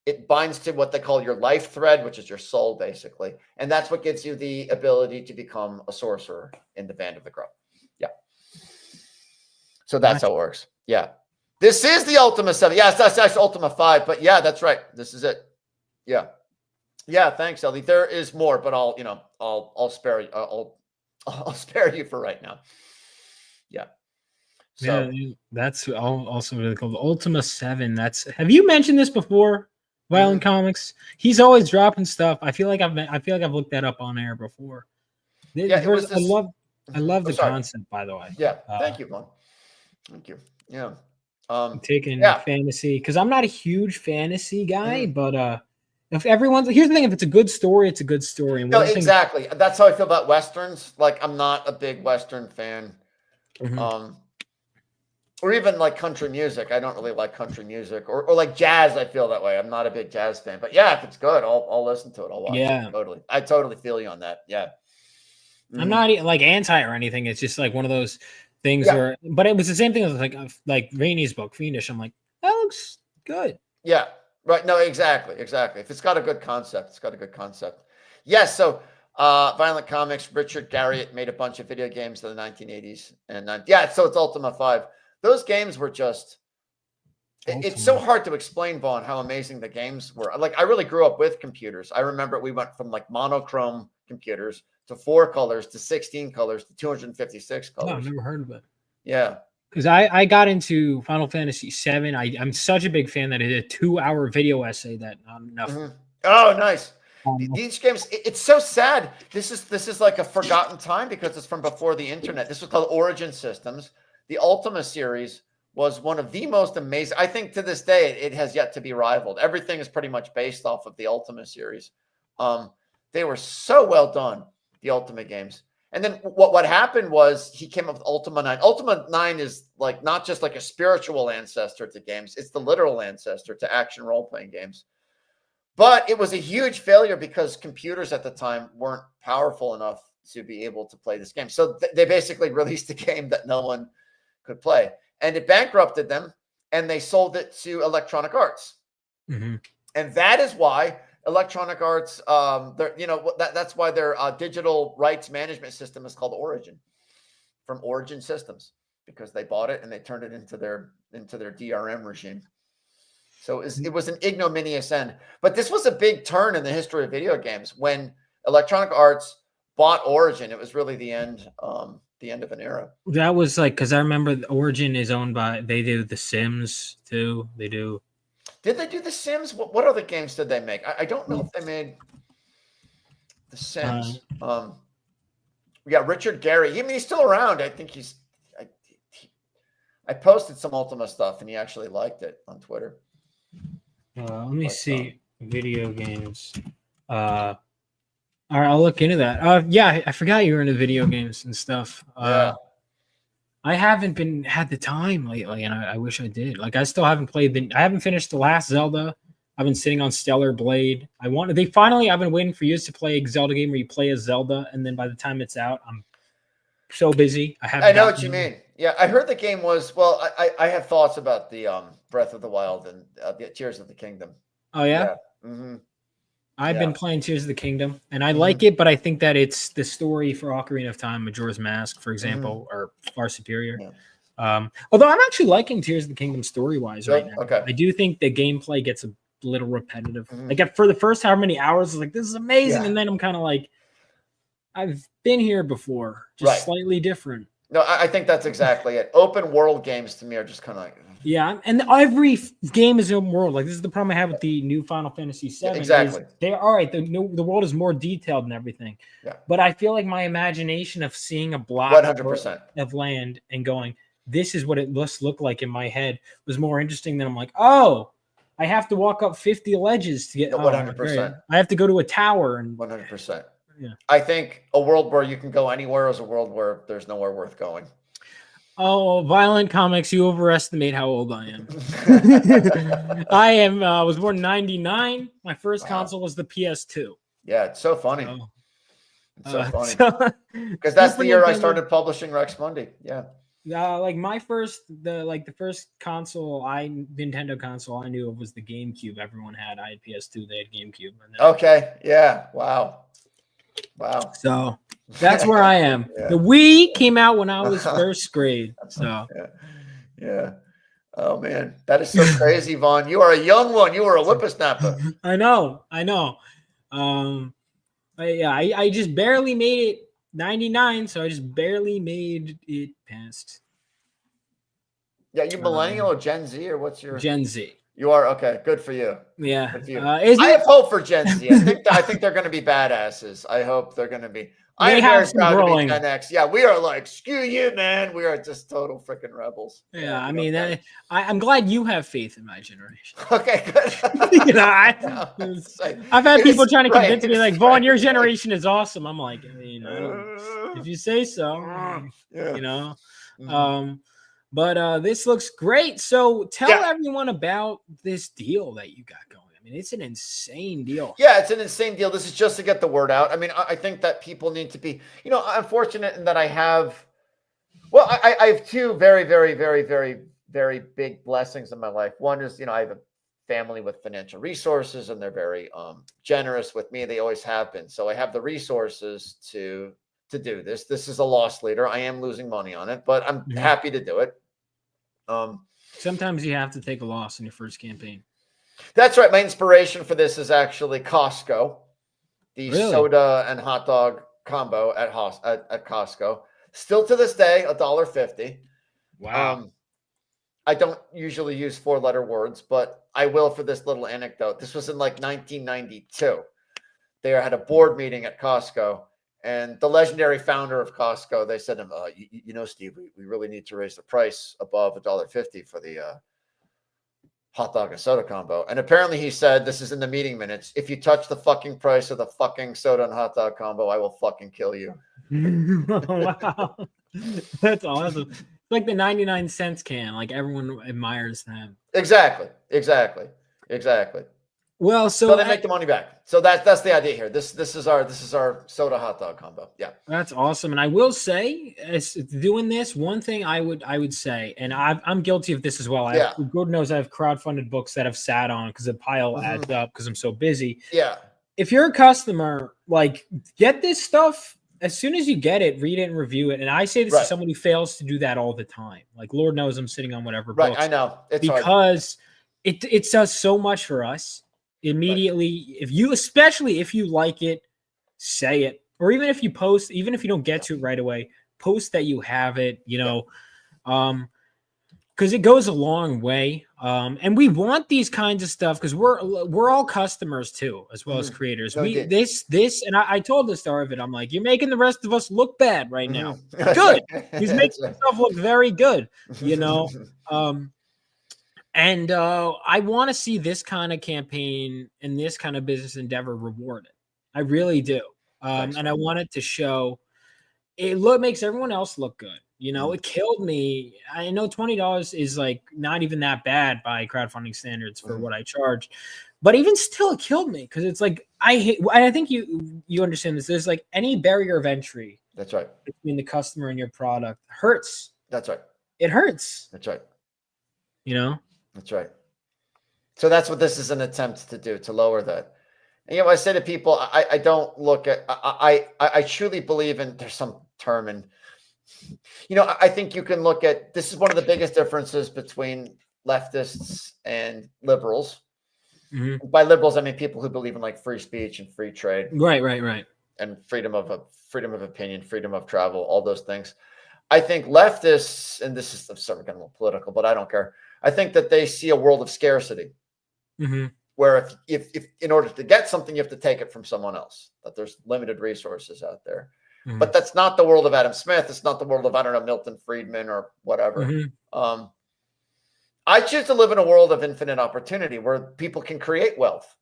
It binds to what they call your life thread, which is your soul, basically. And that's what gives you the ability to become a sorcerer in the Band of the Crow. Yeah. So that's how it works. Yeah. This is the Ultima 7. Yes, that's Ultima 5. But yeah, that's right. This is it. Yeah. Yeah, thanks, Ellie. There is more, but I'll spare you. I'll spare you for right now. Yeah. So yeah, that's also really cool. The Ultima 7. Have you mentioned this before? Violent Comics. He's always dropping stuff. I feel like I've looked that up on air before. Yeah, I love the concept, by the way. Yeah, thank you, Vaughn. Thank you. Yeah. Taking fantasy, because I'm not a huge fantasy guy, but here's the thing: if it's a good story, it's a good story. And no, exactly. That's how I feel about Westerns. Like, I'm not a big Western fan. Or even like country music. I don't really like country music, or like jazz. I feel that way. I'm not a big jazz fan, but yeah, if it's good, I'll listen to it. I'll watch it. Totally. I totally feel you on that. Yeah. I'm not like anti or anything. It's just like one of those things where, but it was the same thing as like Rainey's book, Fiendish. I'm like, that looks good. Yeah. Right. No, exactly. If it's got a good concept, it's got a good concept. Yes. So, Violent Comics, Richard Garriott made a bunch of video games in the 1980s. So it's Ultima 5. Those games were just, it's so hard to explain, Vaughn, how amazing the games were. Like, I really grew up with computers. I remember we went from like monochrome computers to 4 colors to 16 colors to 256 colors. Oh, I've never heard of it. Yeah. Because I got into Final Fantasy VII. I'm such a big fan that I did a 2-hour video essay that enough. Oh, nice. These games, it's so sad. This is like a forgotten time because it's from before the internet. This was called Origin Systems. The Ultima series was one of the most amazing. I think to this day, it has yet to be rivaled. Everything is pretty much based off of the Ultima series. They were so well done, the Ultima games. And then what happened was he came up with Ultima 9. Ultima 9 is like not just like a spiritual ancestor to games. It's the literal ancestor to action role-playing games. But it was a huge failure because computers at the time weren't powerful enough to be able to play this game. So they basically released a game that no one could play. And it bankrupted them, and they sold it to Electronic Arts. And that is why Electronic Arts, that's why their digital rights management system is called Origin, from Origin Systems, because they bought it and they turned it into their DRM regime. So it was an ignominious end. But this was a big turn in the history of video games. When Electronic Arts bought Origin, it was really the end of an era. That was like, because I remember Origin is owned by, they do The Sims too. They do. Did they do The Sims? What other games did they make? I don't know if they made The Sims. Richard Gary. He's still around. I think I posted some Ultima stuff and he actually liked it on Twitter. Let me see. Video games. All right, I'll look into that. I forgot you were into video games and stuff. I haven't had the time lately, and I wish I did. Like, I still haven't played I haven't finished the last Zelda. I've been sitting on Stellar Blade. I've been waiting for years to play a Zelda game where you play as Zelda, and then by the time it's out, I'm so busy. I know what you mean. Yeah, I heard the game was, I have thoughts about the Breath of the Wild and the Tears of the Kingdom. Oh, yeah? I've been playing Tears of the Kingdom, and I like it, but I think that it's the story for Ocarina of Time, Majora's Mask, for example, are far superior. Although I'm actually liking Tears of the Kingdom story-wise right now. Okay. I do think the gameplay gets a little repetitive. Like, for the first however many hours, I was like, this is amazing, and then I'm kind of like, I've been here before, just slightly different. No, I think that's exactly it. Open world games to me are just kind of like... Yeah, and every game is open world. Like, this is the problem I have with the new Final Fantasy VII. Exactly. They're all right. The world is more detailed and everything. Yeah. But I feel like my imagination of seeing a block 100% of land and going, this is what it must look like in my head was more interesting than I'm like, oh, I have to walk up 50 ledges to get 100%. I have to go to a tower and 100%. Yeah. I think a world where you can go anywhere is a world where there's nowhere worth going. Oh, Violent Comics, you overestimate how old I am. I am was born in 99. My first console was the PS2. Yeah, it's so funny. So, it's so funny. Because that's the year I started publishing Rex Mundi. Yeah. Like my first console, Nintendo console I knew of was the GameCube. Everyone had. I had PS2. They had GameCube. Okay. Yeah. Wow. So that's where I am. Yeah. The Wii came out when I was first grade. So yeah. Oh man, that is so crazy, Vaughn. You are a young one. You are a whippersnapper. I know. I just barely made it 99, so I just barely made it past. Yeah, you millennial or Gen Z or what's your Gen Z? You are okay. Good for you. Yeah. Good for you. I have hope for Gen Z. I think they're going to be badasses. I hope they're going to be. I am very proud to be Gen X. Yeah, we are like screw you, man. We are just total freaking rebels. Yeah, I mean, I'm glad you have faith in my generation. Okay, good. I've had people trying to convince me, like, Vaughn, your generation is awesome. I'm like, if you say so, But this looks great. So tell everyone about this deal that you got going. I mean, it's an insane deal. Yeah, it's an insane deal. This is just to get the word out. I mean, I think that people need to be, I'm fortunate in that I have two very, very, very, very, very big blessings in my life. One is, I have a family with financial resources and they're very generous with me. They always have been. So I have the resources to do this. This is a loss leader. I am losing money on it, but I'm happy to do it. Sometimes you have to take a loss in your first campaign. That's right. My inspiration for this is actually Costco, the soda and hot dog combo at Costco. Still to this day, $1.50. Wow. I don't usually use 4-letter words, but I will for this little anecdote. This was in like 1992. They had a board meeting at Costco. And the legendary founder of Costco, they said to him, Steve, we really need to raise the price above $1.50 for the hot dog and soda combo. And apparently he said, this is in the meeting minutes, if you touch the fucking price of the fucking soda and hot dog combo, I will fucking kill you. Wow. That's awesome. It's like the 99 cents can. Like everyone admires them. Exactly. Well, so they make the money back. So that's the idea here. This is our soda hot dog combo. Yeah, that's awesome. And I will say, as doing this, one thing I would say, and I'm guilty of this as well. Gordon knows I have crowdfunded books that have sat on because the pile adds up because I'm so busy. Yeah. If you're a customer, like get this stuff as soon as you get it, read it and review it. And I say this to someone who fails to do that all the time. Like Lord knows I'm sitting on whatever books. I know it's because it does so much for us. Immediately, especially if you like it, say it, or even if you post, even if you don't get to it right away, post that you have it, because it goes a long way. And we want these kinds of stuff because we're all customers too, as well as creators. This, and I told this to Arvid, I'm like, you're making the rest of us look bad right now. Good, he's making himself look very good, And I want to see this kind of campaign and this kind of business endeavor rewarded. I really do. And I want it to show it makes everyone else look good. It killed me. I know $20 is like not even that bad by crowdfunding standards for what I charge. But even still, it killed me because it's like I think you understand this. There's like any barrier of entry. That's right. Between the customer and your product hurts. That's right. It hurts. That's right. That's right. So that's what this is an attempt to do, to lower that. And I say to people, I don't look at, I truly believe in, there's some term and, I think you can look at, this is one of the biggest differences between leftists and liberals. Mm-hmm. By liberals, I mean people who believe in like free speech and free trade. Right. And freedom of opinion, freedom of travel, all those things. I think leftists, and this is, I'm sorry, getting a little political, but I don't care. I think that they see a world of scarcity, where if in order to get something, you have to take it from someone else, that there's limited resources out there. But that's not the world of Adam Smith. It's not the world of, I don't know, Milton Friedman or whatever. I choose to live in a world of infinite opportunity where people can create wealth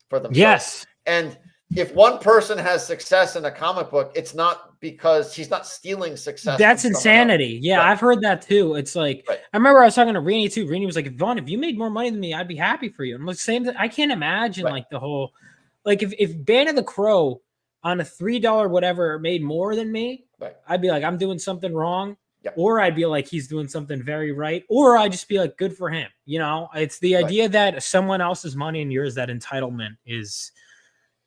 for themselves. Yes. And if one person has success in a comic book, it's not because he's not stealing success. That's insanity. Yeah, right. I've heard that too. It's like, right. I remember I was talking to Rainey too. Rainey was like, Vaughn, if you made more money than me, I'd be happy for you. I'm like, same. I can't imagine right. like the whole, like if Band of the Crow on a $3 whatever made more than me, right. I'd be like, I'm doing something wrong. Yep. Or I'd be like, he's doing something very right. Or I'd just be like, good for him. You know, it's the idea that someone else's money and yours, that entitlement is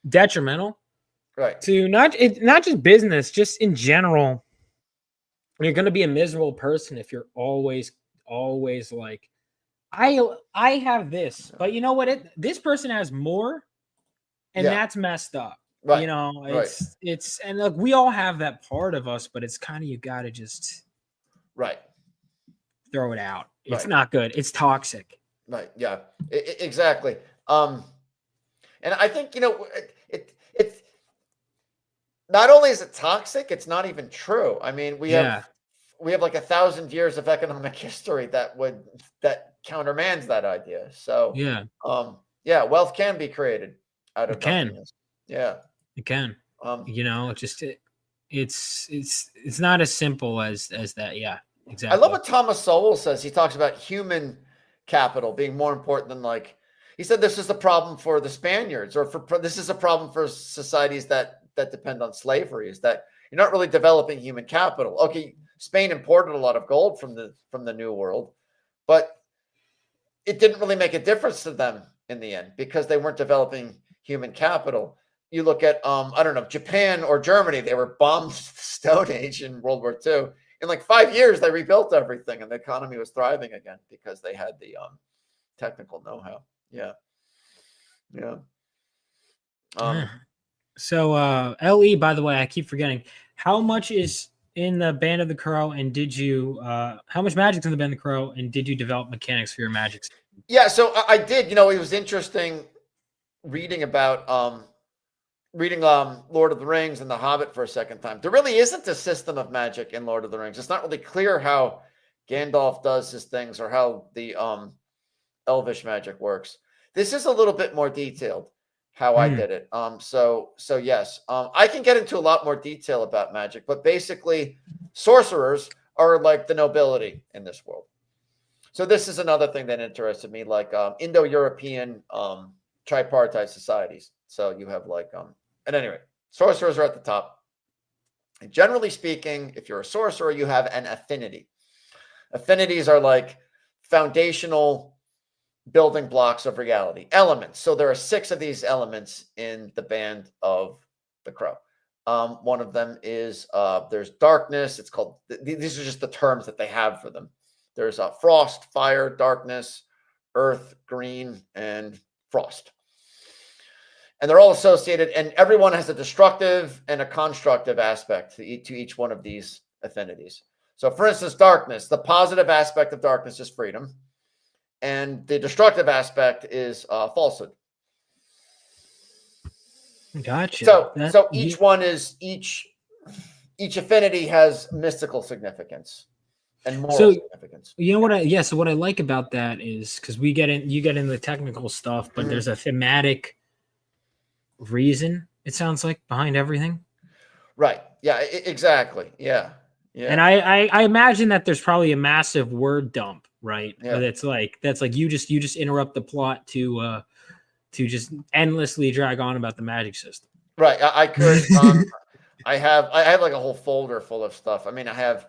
detrimental. Right. To not just business, just in general. You're going to be a miserable person if you're always like, I have this, but you know what? This person has more, and that's messed up. Right. You know, it's and look, we all have that part of us, but it's kind of, you got to just throw it out. It's not good. It's toxic. Right. Yeah. Exactly. And I think, you know, it's not only is it toxic, it's not even true. I mean, we have like 1,000 years of economic history that countermands that idea. So wealth can be created out of nothingness. Yeah, it can. You know, it's not as simple as that. Yeah, exactly. I love what Thomas Sowell says. He talks about human capital being more important than, like, he said this is the problem for the Spaniards, or this is a problem for societies that depend on slavery, is that you're not really developing human capital. Okay, Spain imported a lot of gold from the New World, but it didn't really make a difference to them in the end because they weren't developing human capital. You look at I don't know, Japan or Germany, they were bombed the Stone Age in World War II. In like 5 years, they rebuilt everything and the economy was thriving again because they had the technical know-how. Yeah. So LE, by the way, I keep forgetting, how much is in the Band of the Crow, and did you how much magic's in the Band of the Crow, and did you develop mechanics for your magic? Yeah, so I did. You know, it was interesting reading about Lord of the Rings and The Hobbit for a second time. There really isn't a system of magic in Lord of the Rings. It's not really clear how Gandalf does his things or how the elvish magic works. This is a little bit more detailed how I did it. So yes, I can get into a lot more detail about magic, but basically sorcerers are like the nobility in this world. So this is another thing that interested me, like Indo-European tripartite societies. So you have like, and anyway, sorcerers are at the top. And generally speaking, if you're a sorcerer, you have an affinity. Affinities are like foundational building blocks of reality, elements. So there are 6 of these elements in the Band of the Crow. One of them is there's darkness. It's called, these are just the terms that they have for them. There's frost, fire, darkness, earth, green, and frost. And they're all associated, and everyone has a destructive and a constructive aspect to each one of these affinities. So for instance, darkness, the positive aspect of darkness is freedom. And the destructive aspect is falsehood. Gotcha. So each one is each affinity has mystical significance and moral significance. You know what? So what I like about that is because you get in the technical stuff, but there's a thematic reason, it sounds like, behind everything. Right. Yeah. Exactly. Yeah. Yeah. And I imagine that there's probably a massive word dump, right? Yeah. That's like you just interrupt the plot to just endlessly drag on about the magic system. Right. I could. I have like a whole folder full of stuff. I mean, I have,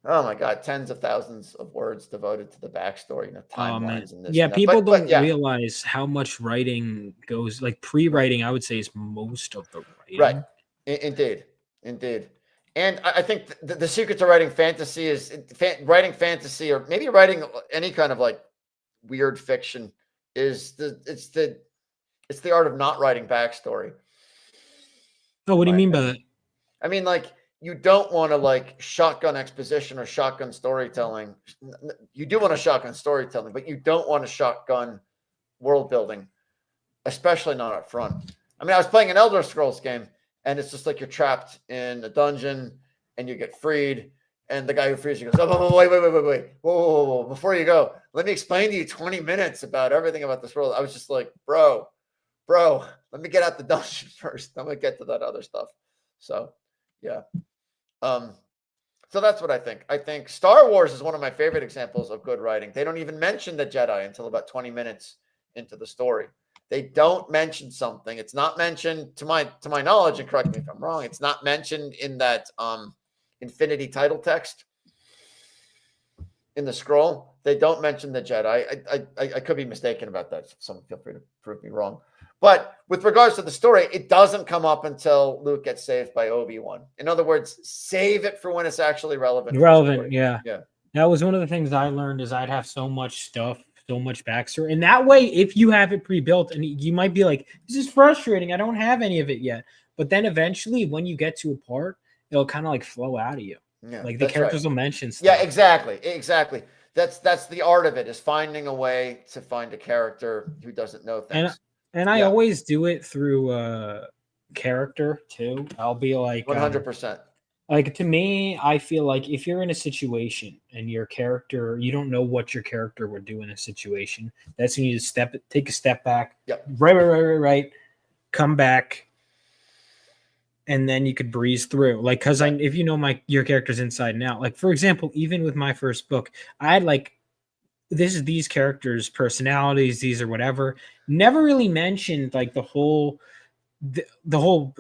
oh my God, tens of thousands of words devoted to the backstory, timelines and this. Yeah, and people don't realize how much writing goes, like pre-writing, I would say, is most of the writing. Right. Indeed. And I think the secret to writing fantasy is writing fantasy, or maybe writing any kind of like weird fiction, is it's the art of not writing backstory. Oh, what do you mean by that? I mean, like, you don't want to like shotgun exposition or shotgun storytelling. You do want to shotgun storytelling, but you don't want to shotgun world building, especially not up front. I mean, I was playing an Elder Scrolls game, and it's just like you're trapped in a dungeon and you get freed. And the guy who frees you goes, oh, wait. Whoa. Before you go, let me explain to you 20 minutes about everything about this world. I was just like, bro, let me get out the dungeon first. I'm going to get to that other stuff. So, yeah. So that's what I think. I think Star Wars is one of my favorite examples of good writing. They don't even mention the Jedi until about 20 minutes into the story. They don't mention something. It's not mentioned to my knowledge, and correct me if I'm wrong. It's not mentioned in that Infinity title text in the scroll. They don't mention the Jedi. I could be mistaken about that. Someone feel free to prove me wrong. But with regards to the story, it doesn't come up until Luke gets saved by Obi-Wan. In other words, save it for when it's actually relevant. Yeah. Yeah. That was one of the things I learned is I'd have so much stuff, so much backstory. And that way, if you have it pre-built, and you might be like, this is frustrating, I don't have any of it yet. But then eventually, when you get to a part, it'll kind of like flow out of you. Yeah, like the characters will mention stuff. Yeah, exactly. That's the art of it, is finding a way to find a character who doesn't know things. And I always do it through character too. I'll be like 100%. Like, to me, I feel like if you're in a situation and your character, you don't know what your character would do in a situation, that's when you just take a step back. Yep. Right. Come back. And then you could breeze through. Like, because if you know your character's inside and out, like, for example, even with my first book, I had like, these characters' personalities, these or whatever, never really mentioned like the whole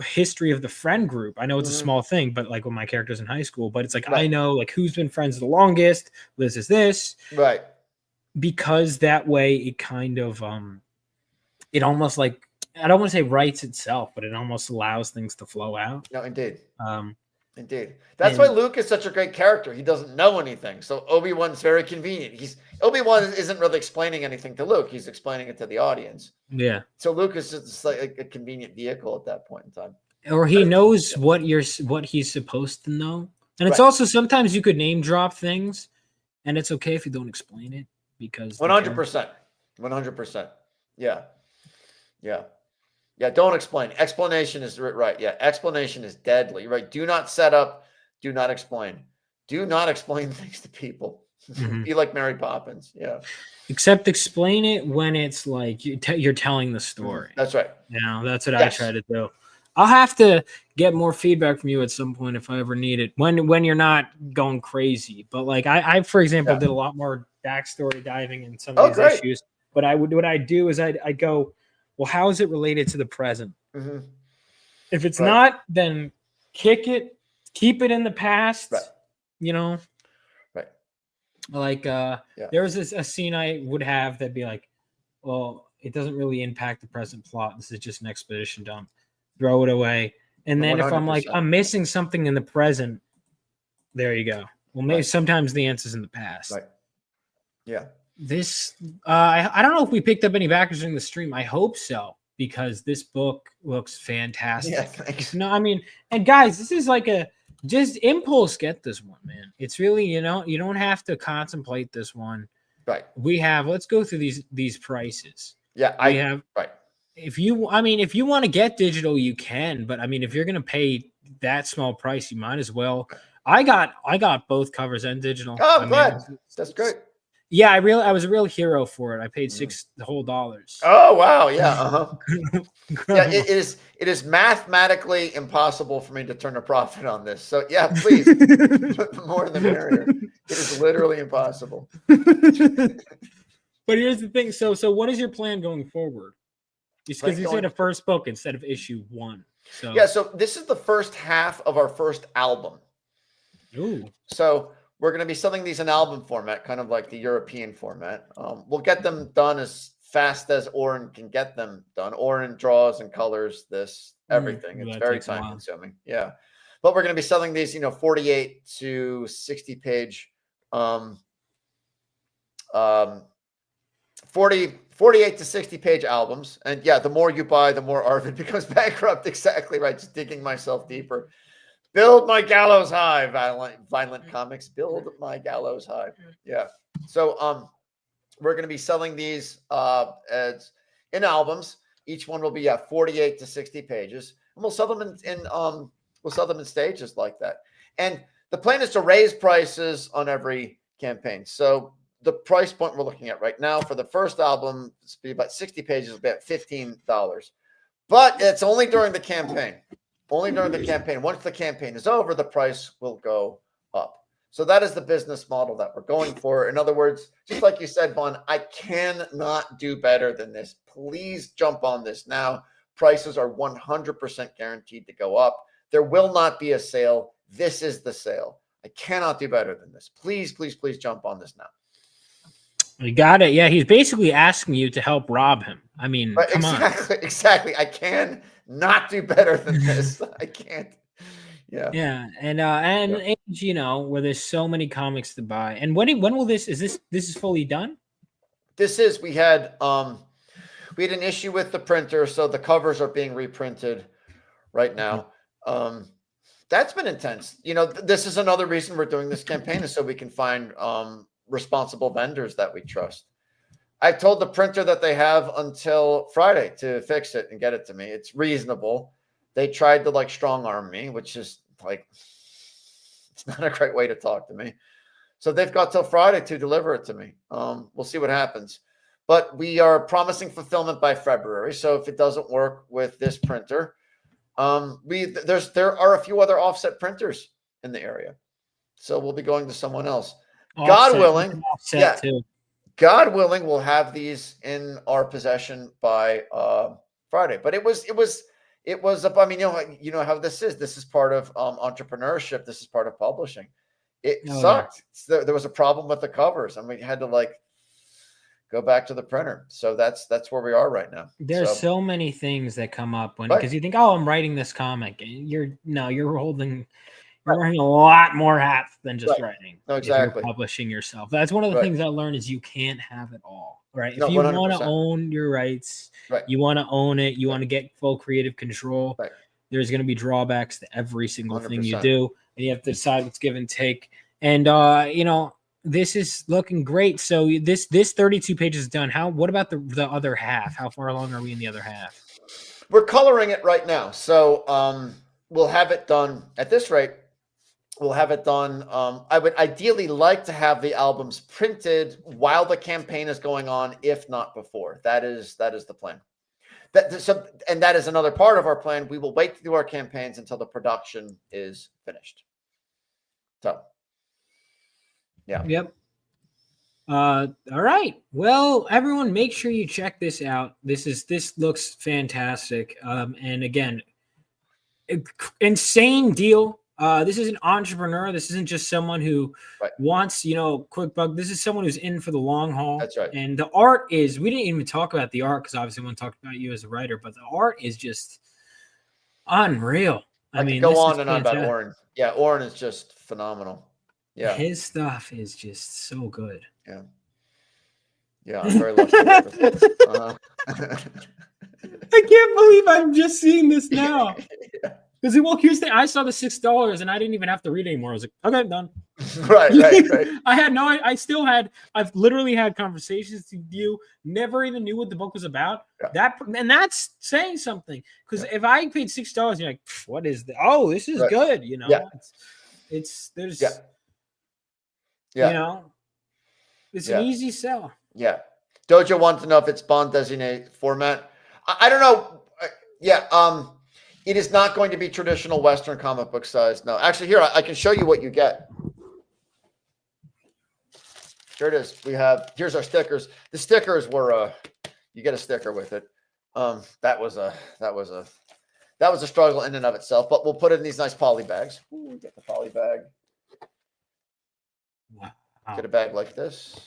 history of the friend group. I know it's a small thing, but like with my characters in high school, but it's like, I know like who's been friends the longest, this, right? Because that way it kind of it almost like, I don't want to say writes itself, but it almost allows things to flow out. No, indeed. Indeed. That's why Luke is such a great character. He doesn't know anything. So Obi-Wan's very convenient. Obi-Wan isn't really explaining anything to Luke. He's explaining it to the audience. Yeah. So Luke is just like a convenient vehicle at that point in time. Or he knows what he's supposed to know. And it's also, sometimes you could name drop things and it's okay if you don't explain it, because 100%. 100%. Yeah. Yeah. Yeah, don't explain. Explanation is right. Yeah, explanation is deadly, right? Do not set up. Do not explain. Do not explain things to people. Be like Mary Poppins. Yeah. Except explain it when it's like you're telling the story. That's right. That's what I try to do. I'll have to get more feedback from you at some point if I ever need it, when you're not going crazy. But like I for example, did a lot more backstory diving in some of these issues. But what I do is I go, well, how is it related to the present? If it's not, then kick it, keep it in the past. You know, like there was a scene I would have that'd be like, well, it doesn't really impact the present plot. This is just an expedition dump. Throw it away. And then 100%. If I'm like, I'm missing something in the present, there you go. Well, maybe sometimes the answer's in the past. Right. Yeah. This, I don't know if we picked up any backers during the stream. I hope so, because this book looks fantastic. Yeah, thanks. No, I mean, and guys, this is like just impulse get this one, man. It's really, you don't have to contemplate this one. Right. Let's go through these prices. Yeah. Right. If you want to get digital, you can, but I mean, if you're going to pay that small price, you might as well. I got both covers and digital. Oh, I'm glad. That's great. Yeah, I was a real hero for it. I paid $6 whole. Oh wow, yeah, yeah. It is mathematically impossible for me to turn a profit on this. So yeah, please, the more the merrier. It is literally impossible. But here's the thing. So what is your plan going forward? Because you said a first book instead of issue 1. So yeah, so this is the first half of our first album. Ooh. So we're going to be selling these in album format, kind of like the European format. We'll get them done as fast as Oren can get them done. Oren draws and colors everything. It's very time consuming. Yeah. But we're going to be selling these, 48 to 60 page, 48 to 60 page albums. And yeah, the more you buy, the more Arvid becomes bankrupt. Exactly right. Just digging myself deeper. Build my gallows high, violent comics. Build my gallows high. Yeah. So we're going to be selling these as in albums. Each one will be 48 to 60 pages. and we'll sell them we'll sell them in stages like that. And the plan is to raise prices on every campaign. So the price point we're looking at right now for the first album is be about 60 pages, about $15. But it's only during the campaign. Only during the campaign. Once the campaign is over, the price will go up. So that is the business model that we're going for. In other words, just like you said, Vaughn, I cannot do better than this. Please jump on this now. Prices are 100% guaranteed to go up. There will not be a sale. This is the sale. I cannot do better than this. Please, please, please jump on this now. You got it. Yeah, he's basically asking you to help rob him. I mean, come on. Exactly. I can not do better than this. I can't. Yeah. Yeah, and age, you know, where there's so many comics to buy. And when will this is fully done? This is we had an issue with the printer, so the covers are being reprinted right now. That's been intense. You know, this is another reason we're doing this campaign is so we can find responsible vendors that we trust. I told the printer that they have until Friday to fix it and get it to me. It's reasonable. They tried to like strong arm me, which is like, it's not a great way to talk to me. So they've got till Friday to deliver it to me. We'll see what happens, but we are promising fulfillment by February. So if it doesn't work with this printer, there are a few other offset printers in the area. So we'll be going to someone else. Offset, God willing. Yeah. Too. God willing, we'll have these in our possession by Friday. But it was. I mean, you know how this is. This is part of entrepreneurship. This is part of publishing. It sucked. Yeah. There was a problem with the covers, and we had to like go back to the printer. So that's where we are right now. There's so many things that come up when because you think, oh, I'm writing this comic, and you're wearing a lot more hats than just writing. No, exactly. You're publishing yourself. That's one of the things I learned is you can't have it all. Right. If you want to own your rights, you want to own it, you want to get full creative control. There's going to be drawbacks to every single 100%. Thing you do. And you have to decide what's give and take. And you know, this is looking great. So this 32 pages is done. What about the other half? How far along are we in the other half? We're coloring it right now. So we'll have it done at this rate. We'll have it done. I would ideally like to have the albums printed while the campaign is going on, if not before. That is the plan. And that is another part of our plan. We will wait to do our campaigns until the production is finished. So, yeah. Yep. All right. Well, everyone, make sure you check this out. This looks fantastic. And again, insane deal. This is an entrepreneur. This isn't just someone who wants, quick buck. This is someone who's in for the long haul. That's right. And the art is, we didn't even talk about the art because obviously we want to talk about you as a writer, but the art is just unreal. I mean, go on and on about Oren. Yeah, Oren is just phenomenal. Yeah. His stuff is just so good. Yeah. Yeah, I'm very lucky. I can't believe I'm just seeing this now. Because I saw the $6 and I didn't even have to read anymore. I was like, okay, I'm done. Right. I've literally had conversations with you, never even knew what the book was about. Yeah. That's saying something. Because if I paid $6, you're like, what is this? Oh, this is good. Yeah. It's it's an easy sell. Yeah. Dojo wants to know if it's bond designated format. I don't know. Yeah. It is not going to be traditional Western comic book size. No, actually, here I can show you what you get. Here it is. Here's our stickers. The stickers were you get a sticker with it. That was a struggle in and of itself. But we'll put it in these nice poly bags. Ooh, get the poly bag. Wow. Get a bag like this.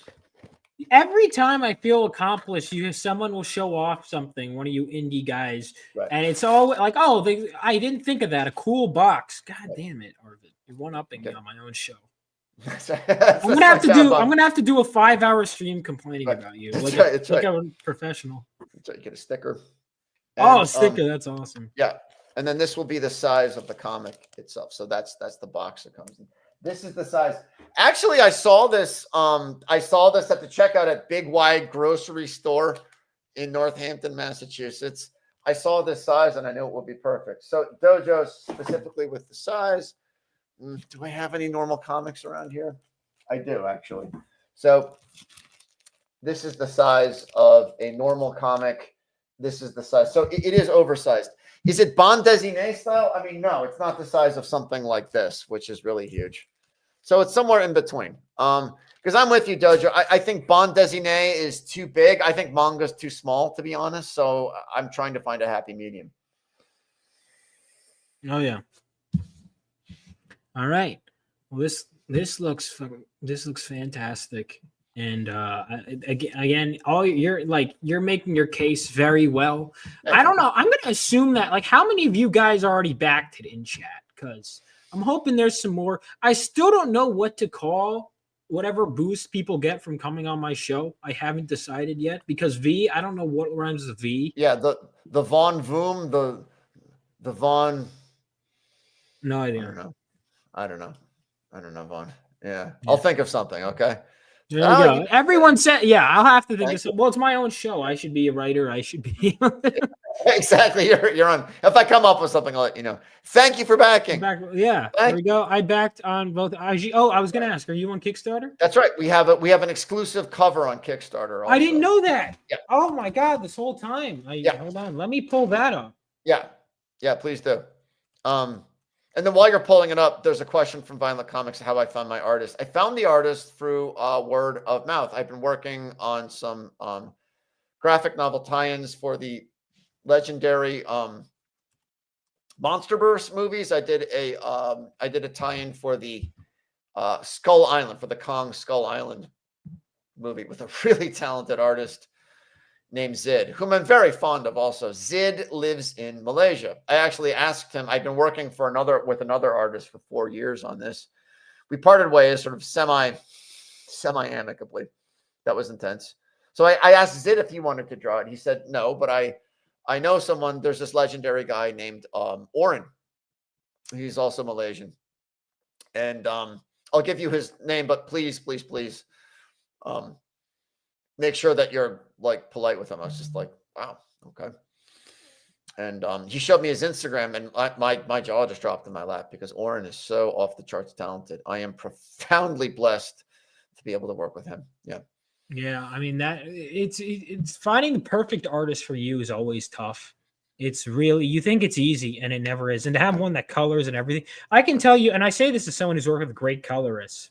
Every time I feel accomplished, someone will show off something, one of you indie guys, and it's all like, oh, I didn't think of that. A cool box. God damn it, Arvid. You're one-upping me on my own show. I'm gonna have to do a 5-hour stream complaining about you. Like a professional. That's right. You get a sticker. And, a sticker. That's awesome. Yeah. And then this will be the size of the comic itself. So that's the box that comes in. This is the size. Actually, I saw this at the checkout at Big Wide Grocery Store in Northampton, Massachusetts. I saw this size and I knew it would be perfect. So Dojo specifically with the size. Do I have any normal comics around here? I do actually. So this is the size of a normal comic. This is the size. So it is oversized. Is it bande dessinée style? I mean, no, it's not the size of something like this, which is really huge. So it's somewhere in between. Because I'm with you, Dojo. I think bande dessinée is too big. I think manga's too small, to be honest. So I'm trying to find a happy medium. Oh yeah. All right. Well, this looks fantastic. And again, you're making your case very well. I don't know. I'm going to assume that, like, how many of you guys already backed it in chat? Because I'm hoping there's some more. I still don't know what to call whatever boost people get from coming on my show. I haven't decided yet because V, I don't know what rhymes with V. Yeah, the Vaughn Voom, the Vaughn. No idea. I don't know, Vaughn. Yeah. I'll think of something, okay? There you go. Everyone said, yeah, I'll have to think of something. Well, it's my own show. I should be a writer. I should be. Exactly. You're on. If I come up with something, I'll let you know. Thank you for backing. There we go. I backed on both IG. Oh, I was going to ask, are you on Kickstarter? That's right. We have an exclusive cover on Kickstarter. Also. I didn't know that. Yeah. Oh my God, this whole time. Hold on. Let me pull that up. Yeah. Yeah, please do. And then while you're pulling it up, there's a question from Violent Comics, how I found my artist. I found the artist through word of mouth. I've been working on some graphic novel tie-ins for the legendary Monsterverse movies. I did a tie-in for the Skull Island, for the Kong Skull Island movie with a really talented artist named Zid, whom I'm very fond of also. Zid lives in Malaysia. I actually asked him, I've been working with another artist for 4 years on this. We parted ways sort of semi-amicably. That was intense. So I asked Zid if he wanted to draw it. He said no, but I know someone, there's this legendary guy named Oren. He's also Malaysian. And I'll give you his name, but please, make sure that you're like polite with him. I was just like, wow, okay. And he showed me his Instagram, and my jaw just dropped in my lap because Oren is so off the charts talented. I am profoundly blessed to be able to work with him. Yeah. Yeah, I mean that it's finding the perfect artist for you is always tough. It's really, you think it's easy and it never is. And to have one that colors and everything, I can tell you, and I say this as someone who's worked with great colorists,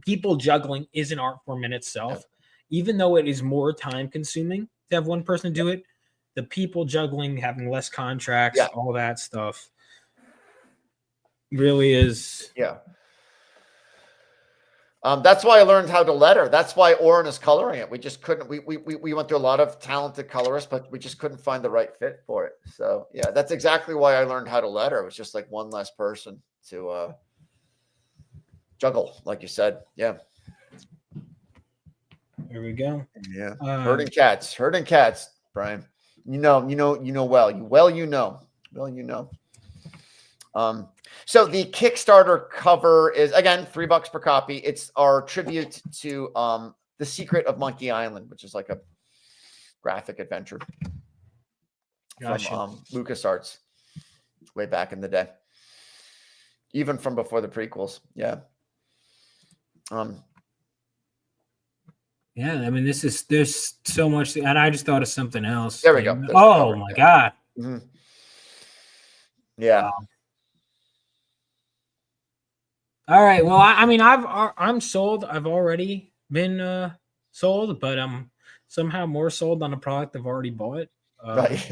people juggling is an art form in itself. Even though it is more time consuming to have one person do it, the people juggling, having less contracts, all that stuff really is. Yeah. That's why I learned how to letter. That's why Oren is coloring it. We just couldn't, we went through a lot of talented colorists, but we just couldn't find the right fit for it. So yeah, that's exactly why I learned how to letter. It was just like one less person to juggle, like you said. Yeah. Here we go. Yeah. Herding cats, Brian. You know well. So the Kickstarter cover is, again, $3 per copy. It's our tribute to The Secret of Monkey Island, which is like a graphic adventure from LucasArts way back in the day, even from before the prequels. Yeah. Yeah, I mean, there's so much, and I just thought of something else. There we go. Oh my God. Mm-hmm. Yeah. Wow. All right. Well, I mean, I'm sold. I've already been sold, but I'm somehow more sold on a product I've already bought. Right.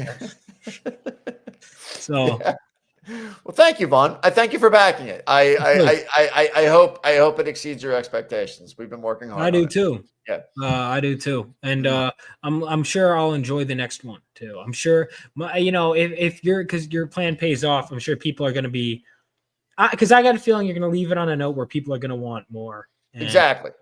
So. Yeah. Well, thank you, Vaughn. I thank you for backing it. I hope it exceeds your expectations. We've been working hard. I do too. Yeah. I do too. And I'm sure I'll enjoy the next one too. I'm sure if your plan pays off, I'm sure people are going to be, because I got a feeling you're going to leave it on a note where people are going to want more. Exactly.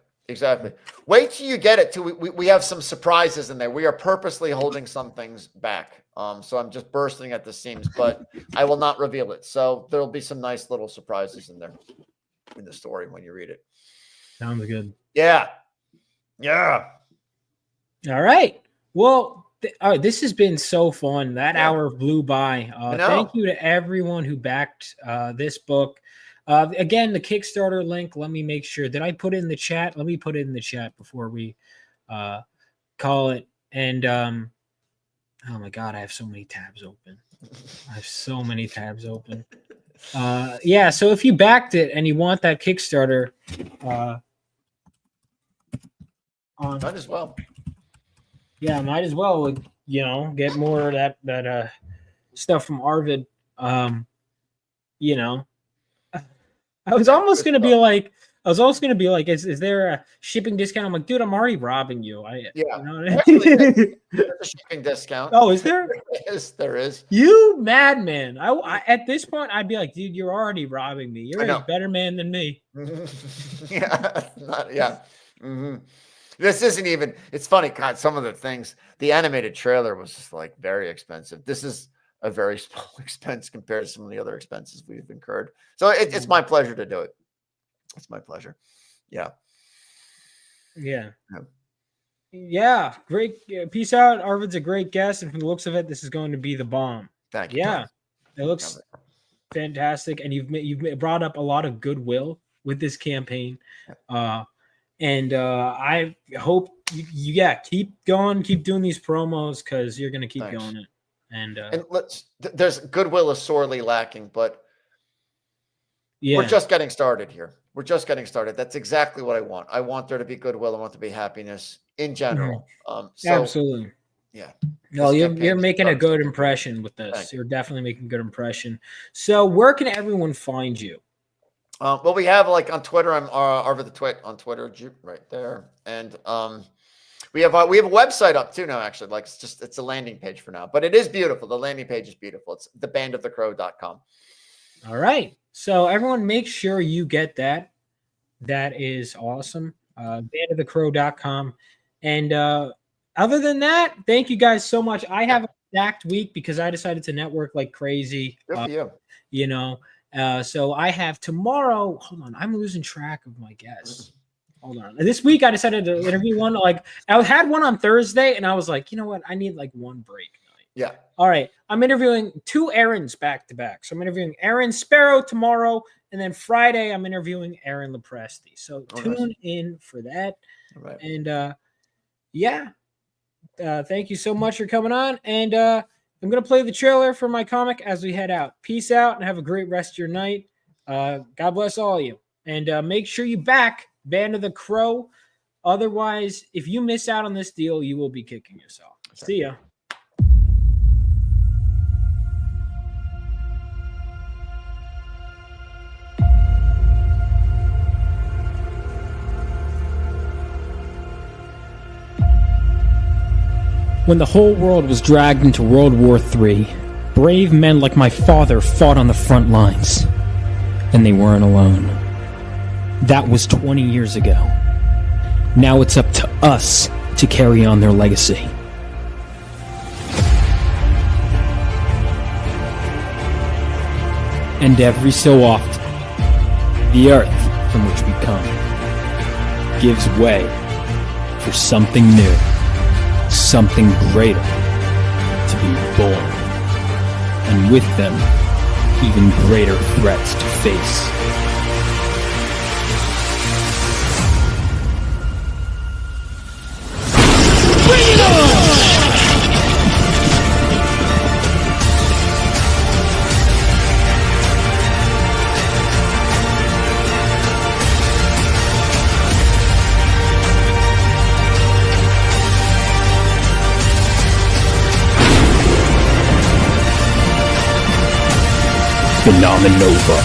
Wait till you get it. We have some surprises in there. We are purposely holding some things back. So I'm just bursting at the seams, but I will not reveal it. So there'll be some nice little surprises in there in the story when you read it. Sounds good. Yeah. All right. Well, All right, this has been so fun. That Yeah. hour flew by. I know. Thank you to everyone who backed this book. Again, the Kickstarter link. Let me make sure. Did I put it in the chat? Let me put it in the chat before we call it. And oh my God, I have so many tabs open. Yeah, so if you backed it and you want that Kickstarter, Might as well. yeah, might as well, get more of that stuff from Arvid. I was almost gonna be like, is there a shipping discount? I'm like, dude, I'm already robbing you. Yeah. You know what I mean? Actually, there's a shipping discount. Oh, is there? There is. You madman! I at this point, I'd be like, dude, you're already robbing me. You're a better man than me. Yeah. Yeah. Mm-hmm. This isn't even. It's funny, God. Some of the things. The animated trailer was just like very expensive. This is a very small expense compared to some of the other expenses we've incurred. So it's my pleasure to do it. It's my pleasure. Yeah. Yeah. Great. Peace out. Arvid's a great guest. And from the looks of it, this is going to be the bomb. Thank you. Yeah. It looks fantastic. And you've brought up a lot of goodwill with this campaign. And I hope you keep going, keep doing these promos because you're going to keep going it. And there's goodwill is sorely lacking, but yeah, we're just getting started here. We're just getting started. That's exactly what I want. I want there to be goodwill. I want there to be happiness in general. Absolutely. Yeah. No, you're making a good impression with this. You're definitely making a good impression. So where can everyone find you? Well, we have like on Twitter. I'm Arvid the Twit on Twitter, right there, and we have a website up too now. Actually, like it's a landing page for now, but it is beautiful. The landing page is beautiful. It's thebandofthecrow.com. All right, so everyone, make sure you get that. That is awesome. Bandofthecrow.com, and other than that, thank you guys so much. I have a stacked week because I decided to network like crazy. Good for you. So I have tomorrow. Hold on, I'm losing track of my guests. Hold on. This week I decided to interview one. Like I had one on Thursday, and I was like, you know what? I need like one break night. Yeah. All right. I'm interviewing 2 Aarons back to back. So I'm interviewing Aaron Sparrow tomorrow, and then Friday I'm interviewing Aaron Lepresti. So tune in for that. All right. And thank you so much for coming on. And I'm going to play the trailer for my comic as we head out. Peace out and have a great rest of your night. God bless all of you. And make sure you back Band of the Crow. Otherwise, if you miss out on this deal, you will be kicking yourself. See ya. When the whole world was dragged into World War III, brave men like my father fought on the front lines. And they weren't alone. That was 20 years ago. Now it's up to us to carry on their legacy. And every so often, the earth from which we come gives way for something new. Something greater to be born, and with them, even greater threats to face. Bring it on! Phenomenova.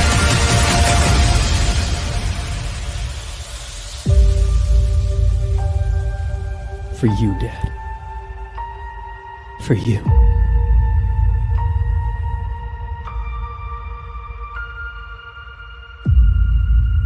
For you, Dad. For you.